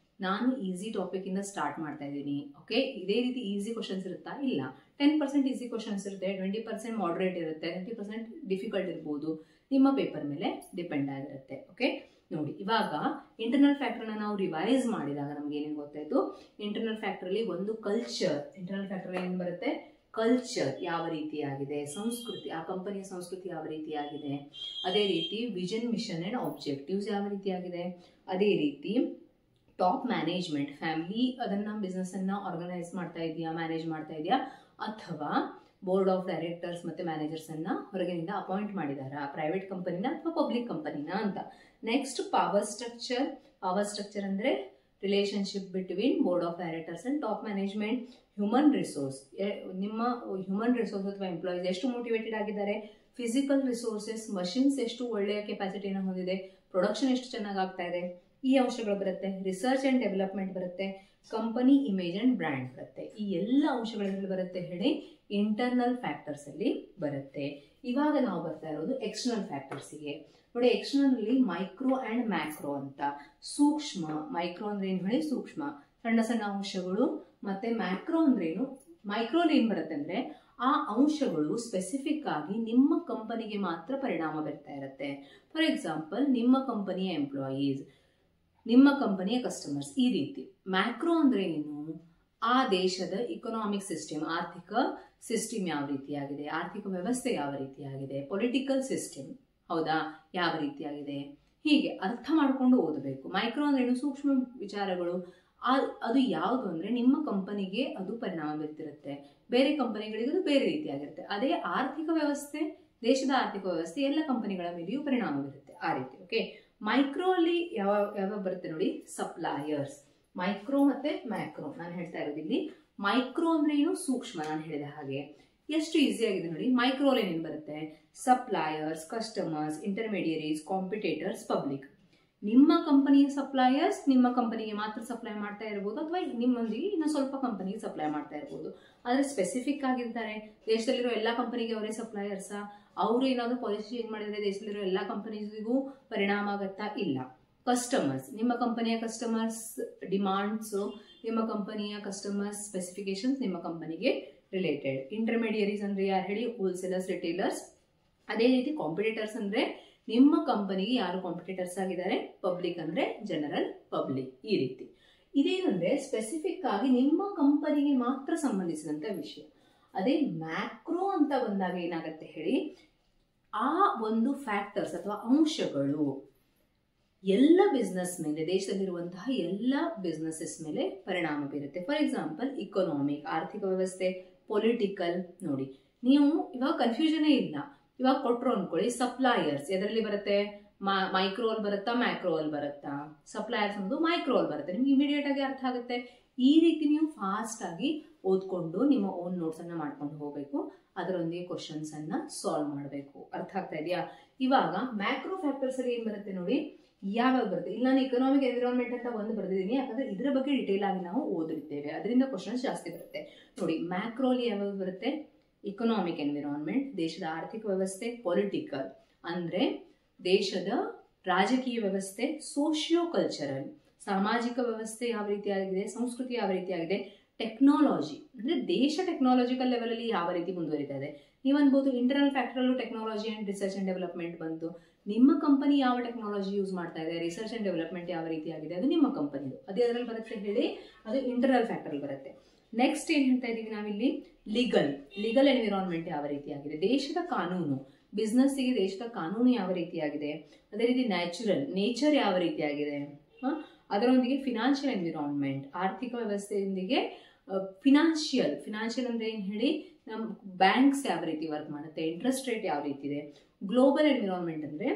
ನಾನು ಈಸಿ ಟಾಪಿಕ್ ಇಂದ ಸ್ಟಾರ್ಟ್ ಮಾಡ್ತಾ ಇದ್ದೀನಿ. ಓಕೆ, ಇದೇ ರೀತಿ ಈಸಿ ಕ್ವಶನ್ಸ್ ಇರುತ್ತಾ, ಇಲ್ಲ. 10% ಈಸಿ ಕ್ವಶನ್ಸ್ ಇರುತ್ತೆ, 20% ಮಾಡ್ರೇಟ್ ಇರುತ್ತೆ, 30% ಡಿಫಿಕಲ್ಟ್ ಇರ್ಬೋದು. ನಿಮ್ಮ ಪೇಪರ್ ಮೇಲೆ ಡಿಪೆಂಡ್ ಆಗಿರುತ್ತೆ. ಓಕೆ, ನೋಡಿ ಇವಾಗ ಇಂಟರ್ನಲ್ ಫ್ಯಾಕ್ಟರ್ನ ನಾವು ರಿವೈಸ್ ಮಾಡಿದಾಗ ನಮ್ಗೆ ಏನೇನು ಗೊತ್ತಾಯ್ತು. ಇಂಟರ್ನಲ್ ಫ್ಯಾಕ್ಟರ್ ಅಲ್ಲಿ ಒಂದು ಕಲ್ಚರ್, ಇಂಟರ್ನಲ್ ಫ್ಯಾಕ್ಟರ್ ಏನ್ ಬರುತ್ತೆ, ಕಲ್ಚರ್ ಯಾವ ರೀತಿಯಾಗಿದೆ, ಸಂಸ್ಕೃತಿ, ಆ ಕಂಪನಿಯ ಸಂಸ್ಕೃತಿ ಯಾವ ರೀತಿಯಾಗಿದೆ, ಅದೇ ರೀತಿ ವಿಷನ್, ಮಿಷನ್ ಅಂಡ್ ಆಬ್ಜೆಕ್ಟಿವ್ಸ್ ಯಾವ ರೀತಿಯಾಗಿದೆ, ಅದೇ ರೀತಿ ಟಾಪ್ ಮ್ಯಾನೇಜ್ಮೆಂಟ್, ಫ್ಯಾಮಿಲಿ ಅದನ್ನ ಬಿಸ್ನೆಸ್ ಅನ್ನ ಆರ್ಗನೈಸ್ ಮಾಡ್ತಾ ಇದೆಯಾ, ಮ್ಯಾನೇಜ್ ಮಾಡ್ತಾ ಇದೆಯಾ, ಅಥವಾ ಬೋರ್ಡ್ ಆಫ್ ಡೈರೆಕ್ಟರ್ಸ್ ಮತ್ತೆ ಮ್ಯಾನೇಜರ್ಸ್ ಅನ್ನ ಹೊರಗಿನಿಂದ ಅಪಾಯಿಂಟ್ ಮಾಡಿದಾರಾ, ಪ್ರೈವೇಟ್ ಕಂಪನಿನ ಅಥವಾ ಪಬ್ಲಿಕ್ ಕಂಪನಿನ ಅಂತ. ನೆಕ್ಸ್ಟ್ ಪವರ್ ಸ್ಟ್ರಕ್ಚರ್ ಅಂದ್ರೆ relationship between board of directors and top management. Human resource, ನಿಮ್ಮ ಹ್ಯೂಮನ್ ರಿಸೋರ್ಸ್ ಅಥವಾ ಎಂಪ್ಲಾಯೀಸ್ ಎಷ್ಟು ಮೋಟಿವೇಟೆಡ್ ಆಗಿದ್ದಾರೆ, ಫಿಸಿಕಲ್ ರಿಸೋರ್ಸಸ್, ಮಷಿನ್ಸ್ ಎಷ್ಟು ಒಳ್ಳೆಯ ಕೆಪಾಸಿಟಿಯನ್ನು ಹೊಂದಿದೆ, ಪ್ರೊಡಕ್ಷನ್ ಎಷ್ಟು ಚೆನ್ನಾಗಿ ಆಗ್ತಾ ಇದೆ, ಈ ಅಂಶಗಳು ಬರುತ್ತೆ. ರಿಸರ್ಚ್ ಅಂಡ್ ಡೆವಲಪ್ಮೆಂಟ್ ಬರುತ್ತೆ, ಕಂಪನಿ ಇಮೇಜ್ ಅಂಡ್ ಬ್ರ್ಯಾಂಡ್ ಬರುತ್ತೆ. ಈ ಎಲ್ಲ ಅಂಶಗಳಲ್ಲಿ ಬರುತ್ತೆ ಹೇಳಿ ಇಂಟರ್ನಲ್ ಫ್ಯಾಕ್ಟರ್ಸ್ ಅಲ್ಲಿ ಬರುತ್ತೆ. ಇವಾಗ ನಾವು ಬರ್ತಾ ಇರೋದು ಎಕ್ಸ್ಟರ್ನಲ್ ಫ್ಯಾಕ್ಟರ್ಸ್ಗೆ. ನೋಡಿ, ಎಕ್ಸ್ಟರ್ನಲ್ ಅಲ್ಲಿ ಮೈಕ್ರೋ ಅಂಡ್ ಮ್ಯಾಕ್ರೋ ಅಂತ. ಸೂಕ್ಷ್ಮ, ಮೈಕ್ರೋ ಅಂದ್ರೆ ಏನು ಹೇಳಿ ಸೂಕ್ಷ್ಮ, ಸಣ್ಣ ಸಣ್ಣ ಅಂಶಗಳು. ಮತ್ತೆ ಮ್ಯಾಕ್ರೋ ಅಂದ್ರೆ ಏನು, ಮೈಕ್ರೋಲಿ ಏನ್ ಬರುತ್ತೆ ಅಂದ್ರೆ ಆ ಅಂಶಗಳು ಸ್ಪೆಸಿಫಿಕ್ ಆಗಿ ನಿಮ್ಮ ಕಂಪನಿಗೆ ಮಾತ್ರ ಪರಿಣಾಮ ಬೀರ್ತಾ ಇರುತ್ತೆ. ಫಾರ್ ಎಕ್ಸಾಂಪಲ್, ನಿಮ್ಮ ಕಂಪನಿಯ ಎಂಪ್ಲಾಯೀಸ್, ನಿಮ್ಮ ಕಂಪನಿಯ ಕಸ್ಟಮರ್ಸ್, ಈ ರೀತಿ. ಮ್ಯಾಕ್ರೋ ಅಂದ್ರೆ ಏನು, ಆ ದೇಶದ ಇಕನಾಮಿಕ್ ಸಿಸ್ಟಮ್, ಆರ್ಥಿಕ ಸಿಸ್ಟಮ್ ಯಾವ ರೀತಿಯಾಗಿದೆ, ಆರ್ಥಿಕ ವ್ಯವಸ್ಥೆ ಯಾವ ರೀತಿಯಾಗಿದೆ, ಪೊಲಿಟಿಕಲ್ ಸಿಸ್ಟಮ್ ಹೌದಾ ಯಾವ ರೀತಿಯಾಗಿದೆ, ಹೀಗೆ ಅರ್ಥ ಮಾಡ್ಕೊಂಡು ಓದಬೇಕು. ಮೈಕ್ರೋ ಅಂದ್ರೆ ಏನು, ಸೂಕ್ಷ್ಮ ವಿಚಾರಗಳು. ಅದು ಯಾವುದು ಅಂದ್ರೆ ನಿಮ್ಮ ಕಂಪನಿಗೆ ಅದು ಪರಿಣಾಮ ಬೀರ್ತಿರುತ್ತೆ, ಬೇರೆ ಕಂಪನಿಗಳಿಗೆ ಅದು ಬೇರೆ ರೀತಿಯಾಗಿರುತ್ತೆ. ಅದೇ ಆರ್ಥಿಕ ವ್ಯವಸ್ಥೆ, ದೇಶದ ಆರ್ಥಿಕ ವ್ಯವಸ್ಥೆ ಎಲ್ಲ ಕಂಪನಿಗಳ ಮೇಲೆಯೂ ಪರಿಣಾಮ ಬೀರುತ್ತೆ, ಆ ರೀತಿ. ಓಕೆ, ಮೈಕ್ರೋ ಅಲ್ಲಿ ಯಾವ ಬರುತ್ತೆ ನೋಡಿ, ಸಪ್ಲೈಯರ್ಸ್. ಮೈಕ್ರೋ ಮತ್ತೆ ಮ್ಯಾಕ್ರೋ ನಾನು ಹೇಳ್ತಾ ಇರೋದು ಇಲ್ಲಿ. ಮೈಕ್ರೋ ಅಂದ್ರೆ ಏನು, ಸೂಕ್ಷ್ಮ, ನಾನು ಹೇಳಿದ ಹಾಗೆ. ಎಷ್ಟು ಈಸಿ ಆಗಿದೆ ನೋಡಿ. ಮೈಕ್ರೋ ಅಲ್ಲಿ ಏನೇನು ಬರುತ್ತೆ, suppliers, customers, intermediaries, competitors, public. ನಿಮ್ಮ ಕಂಪನಿಯ ಸಪ್ಲೈಯರ್ಸ್ ನಿಮ್ಮ ಕಂಪನಿಗೆ ಮಾತ್ರ ಸಪ್ಲೈ ಮಾಡ್ತಾ ಇರಬಹುದು, ಅಥವಾ ನಿಮ್ಮೊಂದಿಗೆ ಇನ್ನು ಸ್ವಲ್ಪ ಕಂಪನಿಗೆ ಸಪ್ಲೈ ಮಾಡ್ತಾ ಇರಬಹುದು. ಆದ್ರೆ ಸ್ಪೆಸಿಫಿಕ್ ಆಗಿರ್ತಾರೆ, ದೇಶದಲ್ಲಿರೋ ಎಲ್ಲಾ ಕಂಪನಿಗೆ ಅವರೇ ಸಪ್ಲೈಯರ್ಸ್, ಅವರು ಏನಾದ್ರು ಪಾಲಿಸಿ ಚೇಂಜ್ ಮಾಡಿದ್ರೆ ದೇಶದಲ್ಲಿರೋ ಎಲ್ಲಾ ಕಂಪನೀಸ್ಗೂ ಪರಿಣಾಮ ಆಗತ್ತಾ, ಇಲ್ಲ. ಕಸ್ಟಮರ್ಸ್, ನಿಮ್ಮ ಕಂಪನಿಯ ಕಸ್ಟಮರ್ಸ್ ಡಿಮಾಂಡ್ಸ್, ನಿಮ್ಮ ಕಂಪನಿಯ ಕಸ್ಟಮರ್ಸ್ ಸ್ಪೆಸಿಫಿಕೇಶನ್ಸ್ ನಿಮ್ಮ ಕಂಪನಿಗೆ ರಿಲೇಟೆಡ್. ಇಂಟರ್ಮೀಡಿಯರೀಸ್ ಅಂದ್ರೆ ಯಾರು ಹೇಳಿ, ಹೋಲ್ಸೇಲರ್ಸ್, ರಿಟೇಲರ್ಸ್. ಅದೇ ರೀತಿ ಕಾಂಪಿಟೇಟರ್ಸ್ ಅಂದ್ರೆ ನಿಮ್ಮ ಕಂಪನಿಗೆ ಯಾರು ಕಾಂಪಿಟೇಟರ್ಸ್ ಆಗಿದ್ದಾರೆ, ಪಬ್ಲಿಕ್ ಅಂದ್ರೆ ಜನರಲ್ ಪಬ್ಲಿಕ್, ಈ ರೀತಿ. ಇದೇನಂದ್ರೆ ಸ್ಪೆಸಿಫಿಕ್ ಆಗಿ ನಿಮ್ಮ ಕಂಪನಿಗೆ ಮಾತ್ರ ಸಂಬಂಧಿಸಿದಂತ ವಿಷಯ. ಅದೇ ಮ್ಯಾಕ್ರೋ ಅಂತ ಬಂದಾಗ ಏನಾಗುತ್ತೆ ಹೇಳಿ, ಆ ಒಂದು ಫ್ಯಾಕ್ಟರ್ಸ್ ಅಥವಾ ಅಂಶಗಳು ಎಲ್ಲ ಬಿಸ್ನೆಸ್ ಮೇಲೆ, ದೇಶದಲ್ಲಿರುವಂತಹ ಎಲ್ಲ ಬಿಸ್ನೆಸಸ್ ಮೇಲೆ ಪರಿಣಾಮ ಬೀರುತ್ತೆ. ಫಾರ್ ಎಕ್ಸಾಂಪಲ್, ಇಕನಾಮಿಕ್, ಆರ್ಥಿಕ ವ್ಯವಸ್ಥೆ, ಪೊಲಿಟಿಕಲ್. ನೋಡಿ, ನೀವು ಇವಾಗ ಕನ್ಫ್ಯೂಷನೇ ಇಲ್ಲ. ಇವಾಗ ಕೊಟ್ರು ಅನ್ಕೊಳ್ಳಿ, ಸಪ್ಲೈಯರ್ಸ್ ಎದರಲ್ಲಿ ಬರುತ್ತೆ, ಮೈಕ್ರೋ ಅಲ್ಲಿ ಬರುತ್ತಾ, ಮ್ಯಾಕ್ರೋ ಅಲ್ಲಿ ಬರುತ್ತಾ. ಸಪ್ಲೈಯರ್ಸ್ ಅನ್ನೋದು ಮೈಕ್ರೋ ಅಲ್ಲಿ ಬರುತ್ತೆ, ನಿಮ್ಗೆ ಇಮಿಡಿಯೇಟ್ ಆಗಿ ಅರ್ಥ ಆಗುತ್ತೆ. ಈ ರೀತಿ ನೀವು ಫಾಸ್ಟ್ ಆಗಿ ಓದ್ಕೊಂಡು ನಿಮ್ಮ ಓನ್ ನೋಟ್ಸ್ ಅನ್ನ ಮಾಡ್ಕೊಂಡು ಹೋಗ್ಬೇಕು. ಅದರೊಂದಿಗೆ ಕ್ವಶನ್ಸ್ ಅನ್ನ ಸಾಲ್ವ್ ಮಾಡಬೇಕು. ಅರ್ಥ ಆಗ್ತಾ ಇದೆಯಾ? ಇವಾಗ ಮ್ಯಾಕ್ರೋ ಫ್ಯಾಕ್ಟರ್ಸ್ ಅಲ್ಲಿ ಏನ್ ಬರುತ್ತೆ ನೋಡಿ, ಯಾವಾಗ ಬರುತ್ತೆ. ಇಲ್ಲಿ ನಾನು ಇಕನಾಮಿಕ್ ಎನ್ವಿರಾನ್ಮೆಂಟ್ ಅಂತ ಒಂದು ಬರೆದಿದ್ದೀನಿ, ಯಾಕಂದ್ರೆ ಇದ್ರ ಬಗ್ಗೆ ಡಿಟೇಲ್ ಆಗಿ ನಾವು ಓದಿರ್ತೇವೆ, ಅದರಿಂದ ಕ್ವಶನ್ಸ್ ಜಾಸ್ತಿ ಬರುತ್ತೆ. ನೋಡಿ, ಮ್ಯಾಕ್ರೋ ಅಲ್ಲಿ ಯಾವಾಗ ಬರುತ್ತೆ, ಇಕನಾಮಿಕ್ ಎನ್ವಿರಾನ್ಮೆಂಟ್, ದೇಶದ ಆರ್ಥಿಕ ವ್ಯವಸ್ಥೆ, ಪೊಲಿಟಿಕಲ್ ಅಂದ್ರೆ ದೇಶದ ರಾಜಕೀಯ ವ್ಯವಸ್ಥೆ, ಸೋಶಿಯೋ ಕಲ್ಚರಲ್ ಸಾಮಾಜಿಕ ವ್ಯವಸ್ಥೆ ಯಾವ ರೀತಿಯಾಗಿದೆ, ಸಂಸ್ಕೃತಿ ಯಾವ ರೀತಿಯಾಗಿದೆ, ಟೆಕ್ನಾಲಜಿ ಅಂದ್ರೆ ದೇಶ ಟೆಕ್ನಾಲಜಿಕಲ್ ಲೆವೆಲ್ ಅಲ್ಲಿ ಯಾವ ರೀತಿ ಮುಂದುವರಿತಾ ಇದೆ. ನೀವು ಅನ್ಬೋದು ಇಂಟರ್ನಲ್ ಫ್ಯಾಕ್ಟರ್ ಅಲ್ಲೂ technology and research and development ಬಂತು. ನಿಮ್ಮ ಕಂಪನಿ ಯಾವ ಟೆಕ್ನಾಲಜಿ ಯೂಸ್ ಮಾಡ್ತಾ ಇದೆ, ರಿಸರ್ಚ್ ಅಂಡ್ ಡೆವಲಪ್ಮೆಂಟ್ ಯಾವ ರೀತಿಯಾಗಿದೆ, ಅದು ನಿಮ್ಮ ಕಂಪನಿದು, ಅದೇ ಅದರಲ್ಲಿ ಬರುತ್ತೆ ಹೇಳಿ, ಅದು ಇಂಟರ್ನಲ್ ಫ್ಯಾಕ್ಟರ್ ಅಲ್ಲಿ ಬರುತ್ತೆ. ನೆಕ್ಸ್ಟ್ ಏನ್ ಹೇಳ್ತಾ ಇದೀವಿ ನಾವಿಲ್ಲಿ, ಲೀಗಲ್ ಎನ್ವಿರಾನ್ಮೆಂಟ್ ಯಾವ ರೀತಿಯಾಗಿದೆ, ದೇಶದ ಕಾನೂನು, ಬಿಸ್ನೆಸ್ಸಿಗೆ ದೇಶದ ಕಾನೂನು ಯಾವ ರೀತಿಯಾಗಿದೆ, ಅದೇ ರೀತಿ ನೇಚರ್ ಯಾವ ರೀತಿಯಾಗಿದೆ, ಅದರೊಂದಿಗೆ ಫಿನಾನ್ಷಿಯಲ್ ಎನ್ವಿರಾನ್ಮೆಂಟ್, ಆರ್ಥಿಕ ವ್ಯವಸ್ಥೆಯೊಂದಿಗೆ ಫಿನಾನ್ಷಿಯಲ್ ಅಂದ್ರೆ ಏನ್ ಹೇಳಿ, ನಮ್ಮ ಬ್ಯಾಂಕ್ಸ್ ಯಾವ ರೀತಿ ವರ್ಕ್ ಮಾಡುತ್ತೆ, ಇಂಟ್ರೆಸ್ಟ್ ರೇಟ್ ಯಾವ ರೀತಿ ಇದೆ, ಗ್ಲೋಬಲ್ ಎನ್ವಿರಾನ್ಮೆಂಟ್ ಅಂದ್ರೆ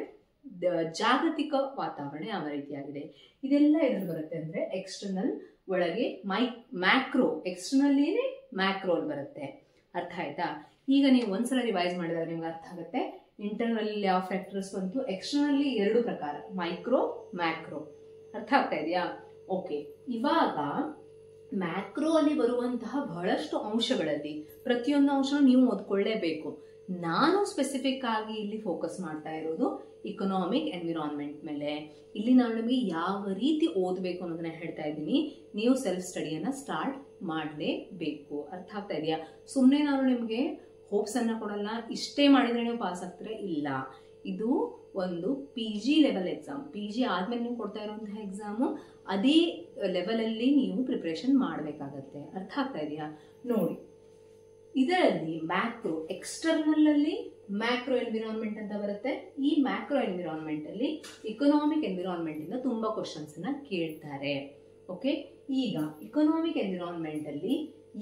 ಜಾಗತಿಕ ವಾತಾವರಣ ಯಾವ ರೀತಿಯಾಗಿದೆ. ಇದೆಲ್ಲ ಎಲ್ಲಿ ಬರುತ್ತೆ ಅಂದ್ರೆ ಎಕ್ಸ್ಟರ್ನಲ್ ಒಳಗೆ ಮ್ಯಾಕ್ರೋ, ಎಕ್ಸ್ಟರ್ನಲ್ ಏನೇ ಮ್ಯಾಕ್ರೋ ಅಲ್ಲಿ ಬರುತ್ತೆ. ಅರ್ಥ ಆಯ್ತಾ? ಈಗ ನೀವು ಒಂದ್ಸಲ ರಿವೈಸ್ ಮಾಡಿದಾಗ ನಿಮ್ಗೆ ಅರ್ಥ ಆಗುತ್ತೆ. ಇಂಟರ್ನಲ್ ಯಾವ ಫ್ಯಾಕ್ಟರ್ಸ್ ಬಂತು, ಎಕ್ಸ್ಟರ್ನಲ್ಲಿ 2 ಪ್ರಕಾರ, ಮೈಕ್ರೋ, ಮ್ಯಾಕ್ರೋ. ಅರ್ಥ ಆಗ್ತಾ ಇದೆಯಾ? ಓಕೆ, ಇವಾಗ ಮ್ಯಾಕ್ರೋ ಅಲ್ಲಿ ಬರುವಂತಹ ಬಹಳಷ್ಟು ಅಂಶಗಳಲ್ಲಿ ಪ್ರತಿಯೊಂದು ಅಂಶ ನೀವು ಓದ್ಕೊಳ್ಳೇಬೇಕು. ನಾನು ಸ್ಪೆಸಿಫಿಕ್ ಆಗಿ ಇಲ್ಲಿ ಫೋಕಸ್ ಮಾಡ್ತಾ ಇರೋದು ಇಕನಾಮಿಕ್ ಎನ್ವಿರಾನ್ಮೆಂಟ್ ಮೇಲೆ. ಇಲ್ಲಿ ನಾನು ನಿಮಗೆ ಯಾವ ರೀತಿ ಓದಬೇಕು ಅನ್ನೋದನ್ನ ಹೇಳ್ತಾ ಇದ್ದೀನಿ. ನೀವು ಸೆಲ್ಫ್ ಸ್ಟಡಿಯನ್ನ ಸ್ಟಾರ್ಟ್ ಮಾಡಲೇಬೇಕು. ಅರ್ಥ ಆಗ್ತಾ ಇದೆಯಾ? ಸುಮ್ಮನೆ ನಾನು ನಿಮಗೆ ಹೋಪ್ಸ್ ಅನ್ನ ಕೊಡಲ್ಲ, ಇಷ್ಟೇ ಮಾಡಿದ್ರೆ ನೀವು ಪಾಸ್ ಆಗ್ತೀರಾ, ಇಲ್ಲ. ಇದು ಒಂದು PG ಲೆವೆಲ್ ಎಕ್ಸಾಮ್. PG ಆದ್ಮೇಲೆ ನೀವು ಕೊಡ್ತಾ ಇರುವಂತಹ ಎಕ್ಸಾಮು, ಅದೇ ಲೆವೆಲ್ ಅಲ್ಲಿ ನೀವು ಪ್ರಿಪರೇಷನ್ ಮಾಡಬೇಕಾಗತ್ತೆ. ಅರ್ಥ ಆಗ್ತಾ ಇದೆಯಾ? ನೋಡಿ, ಇದರಲ್ಲಿ ಮ್ಯಾಕ್ರೋ, ಎಕ್ಸ್ಟರ್ನಲ್ ಅಲ್ಲಿ ಮ್ಯಾಕ್ರೋ ಎನ್ವಿರಾನ್ಮೆಂಟ್ ಅಂತ ಬರುತ್ತೆ. ಈ ಮ್ಯಾಕ್ರೋ ಎನ್ವಿರಾನ್ಮೆಂಟ್ ಅಲ್ಲಿ ಇಕನಾಮಿಕ್ ಎನ್ವಿರಾನ್ಮೆಂಟ್ ಇಂದ ತುಂಬಾ ಕ್ವಶನ್ಸ್ ಅನ್ನ ಕೇಳ್ತಾರೆ. ಓಕೆ, ಈಗ ಇಕನಾಮಿಕ್ ಎನ್ವಿರಾನ್ಮೆಂಟ್ ಅಲ್ಲಿ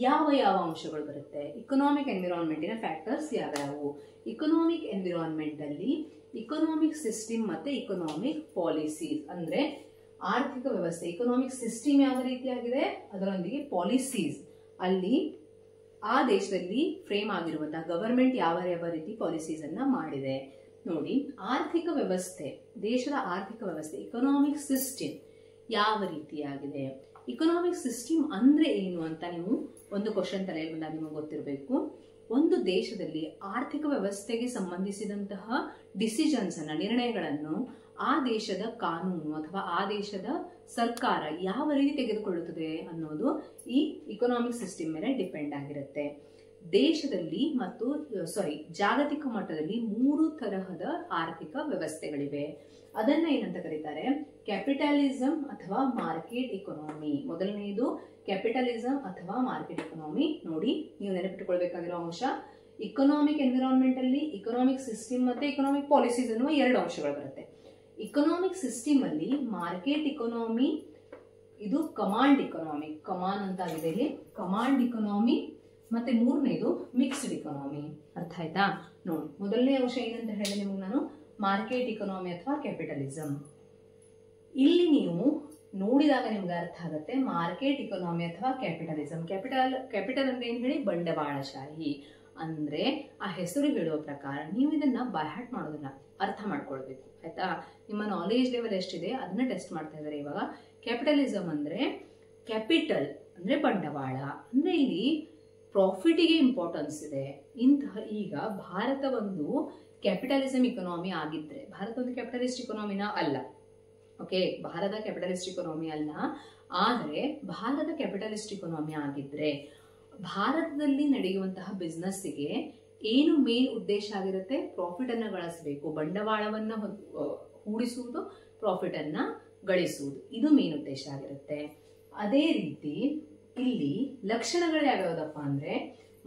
ಯಾವ ಯಾವ ಅಂಶಗಳು ಬರುತ್ತೆ, ಇಕನಾಮಿಕ್ ಎನ್ವಿರಾನ್ಮೆಂಟಿನ ಫ್ಯಾಕ್ಟರ್ಸ್ ಯಾವ್ಯಾವು, ಇಕನಾಮಿಕ್ ಎನ್ವಿರಾನ್ಮೆಂಟ್ ಅಲ್ಲಿ ಇಕನಾಮಿಕ್ ಸಿಸ್ಟಮ್ ಮತ್ತೆ ಇಕನಾಮಿಕ್ ಪಾಲಿಸೀಸ್ ಅಂದ್ರೆ ಆರ್ಥಿಕ ವ್ಯವಸ್ಥೆ, ಇಕನಾಮಿಕ್ ಸಿಸ್ಟಮ್ ಯಾವ ರೀತಿಯಾಗಿದೆ, ಅದರೊಂದಿಗೆ ಪಾಲಿಸೀಸ್, ಅಲ್ಲಿ ಆ ದೇಶದಲ್ಲಿ ಫ್ರೇಮ್ ಆಗಿರುವಂತಹ ಗವರ್ಮೆಂಟ್ ಯಾವ ಯಾವ ರೀತಿ ಪಾಲಿಸೀಸ್ ಅನ್ನ ಮಾಡಿದೆ. ನೋಡಿ, ಆರ್ಥಿಕ ವ್ಯವಸ್ಥೆ, ದೇಶದ ಆರ್ಥಿಕ ವ್ಯವಸ್ಥೆ, ಇಕನಾಮಿಕ್ ಸಿಸ್ಟಮ್ ಯಾವ ರೀತಿಯಾಗಿದೆ. ಇಕನಾಮಿಕ್ ಸಿಸ್ಟಮ್ ಅಂದ್ರೆ ಏನು ಅಂತ ನೀವು ಒಂದು ಕ್ವಶನ್ ತಲೆಯಲ್ಲಿ ಬಂದಾಗ ನಿಮಗೆ ಗೊತ್ತಿರಬೇಕು. ಒಂದು ದೇಶದಲ್ಲಿ ಆರ್ಥಿಕ ವ್ಯವಸ್ಥೆಗೆ ಸಂಬಂಧಿಸಿದಂತಹ ಡಿಸಿಷನ್ಸ್ ಅನ್ನ, ನಿರ್ಣಯಗಳನ್ನು ಆ ದೇಶದ ಕಾನೂನು ಅಥವಾ ಆ ದೇಶದ ಸರ್ಕಾರ ಯಾವ ರೀತಿ ತೆಗೆದುಕೊಳ್ಳುತ್ತದೆ ಅನ್ನೋದು ಈ ಇಕನಾಮಿಕ್ ಸಿಸ್ಟಮ್ ಮೇಲೆ ಡಿಪೆಂಡ್ ಆಗಿರುತ್ತೆ. ದೇಶದಲ್ಲಿ ಮತ್ತು ಜಾಗತಿಕ ಮಟ್ಟದಲ್ಲಿ 3 ತರಹದ ಆರ್ಥಿಕ ವ್ಯವಸ್ಥೆಗಳಿವೆ. ಅದನ್ನ ಏನಂತ ಕರೀತಾರೆ, ಕ್ಯಾಪಿಟಲಿಸಂ ಅಥವಾ ಮಾರ್ಕೆಟ್ ಇಕನಾಮಿ. ಮೊದಲನೆಯದು ಕ್ಯಾಪಿಟಲಿಸಂ ಅಥವಾ ಮಾರ್ಕೆಟ್ ಇಕನಾಮಿ. ನೋಡಿ, ನೀವು ನೆನಪಿಟ್ಟುಕೊಳ್ಬೇಕಾಗಿರೋ ಅಂಶ, ಇಕನಾಮಿಕ್ ಎನ್ವಿರಾನ್ಮೆಂಟ್ ಅಲ್ಲಿ ಇಕನಾಮಿಕ್ ಸಿಸ್ಟಮ್ ಮತ್ತೆ ಇಕನಾಮಿಕ್ ಪಾಲಿಸೀಸ್ ಅನ್ನುವ 2 ಅಂಶಗಳು ಬರುತ್ತೆ. ಇಕನಾಮಿಕ್ ಸಿಸ್ಟಮ್ ಅಲ್ಲಿ ಮಾರ್ಕೆಟ್ ಇಕನಾಮಿ, ಇದು ಕಮಾಂಡ್ ಇಕನಾಮಿ, ಕಮಾಂಡ್ ಅಂತ ಆಗಿದೆ ಇಲ್ಲಿ, ಕಮಾಂಡ್ ಇಕನಾಮಿ, ಮತ್ತೆ 3ನೇದು ಮಿಕ್ಸ್ಡ್ ಇಕನಾಮಿ. ಅರ್ಥ ಆಯ್ತಾ? ನೋಡಿ, ಮೊದಲನೇ ಅಂಶ ಏನಂತ ಹೇಳಿದೆ ನಿಮಗೆ ನಾನು, ಮಾರ್ಕೆಟ್ ಇಕನಾಮಿ ಅಥವಾ ಕ್ಯಾಪಿಟಲಿಸಂ. ಇಲ್ಲಿ ನೀವು ನೋಡಿದಾಗ ನಿಮ್ಗೆ ಅರ್ಥ ಆಗುತ್ತೆ ಮಾರ್ಕೆಟ್ ಇಕನಾಮಿ ಅಥವಾ ಕ್ಯಾಪಿಟಲಿಸಂ. ಕ್ಯಾಪಿಟಲ್ ಅಂದ್ರೆ ಏನ್ ಹೇಳಿ, ಬಂಡವಾಳಶಾಹಿ. ಅಂದ್ರೆ ಆ ಹೆಸರು ಹೇಳುವ ಪ್ರಕಾರ ನೀವು ಇದನ್ನ ಬೈಹಾರ್ಟ್ ಮಾಡೋದಿಲ್ಲ, ಅರ್ಥ ಮಾಡ್ಕೊಳ್ಬೇಕು. ಆಯ್ತಾ? ನಿಮ್ಮ ನಾಲೆಜ್ ಲೆವೆಲ್ ಎಷ್ಟಿದೆ ಅದನ್ನ ಟೆಸ್ಟ್ ಮಾಡ್ತಾ ಇದ್ದಾರೆ ಇವಾಗ. ಕ್ಯಾಪಿಟಲಿಸಂ ಅಂದ್ರೆ ಕ್ಯಾಪಿಟಲ್ ಅಂದ್ರೆ ಬಂಡವಾಳ, ಅಂದ್ರೆ ಇಲ್ಲಿ ಪ್ರಾಫಿಟಿಗೆ ಇಂಪಾರ್ಟೆನ್ಸ್ ಇದೆ. ಈಗ ಭಾರತ ಒಂದು ಕ್ಯಾಪಿಟಲಿಸಂ ಇಕನಾಮಿ ಆಗಿದ್ರೆ, ಭಾರತ ಒಂದು ಕ್ಯಾಪಿಟಲಿಸ್ಟ್ ಇಕನಾಮಿನ ಅಲ್ಲ. ಓಕೆ, ಭಾರತ ಕ್ಯಾಪಿಟಲಿಸ್ಟ್ ಇಕನಾಮಿ ಅಲ್ಲ. ಆದರೆ ಭಾರತ ಕ್ಯಾಪಿಟಲಿಸ್ಟ್ ಇಕನಾಮಿ ಆಗಿದ್ರೆ ಭಾರತದಲ್ಲಿ ನಡೆಯುವಂತಹ ಬಿಸ್ನೆಸ್ಸಿಗೆ ಏನು ಮೇನ್ ಉದ್ದೇಶ ಆಗಿರುತ್ತೆ, ಪ್ರಾಫಿಟ್ ಅನ್ನ ಗಳಿಸಬೇಕು, ಬಂಡವಾಳವನ್ನ ಹೂಡಿಸುವುದು, ಪ್ರಾಫಿಟ್ ಅನ್ನ ಗಳಿಸುವುದು, ಇದು ಮೇನ್ ಉದ್ದೇಶ ಆಗಿರುತ್ತೆ. ಅದೇ ರೀತಿ ಇಲ್ಲಿ ಲಕ್ಷಣಗಳು ಯಾವ್ಯಾವುದಪ್ಪ ಅಂದ್ರೆ,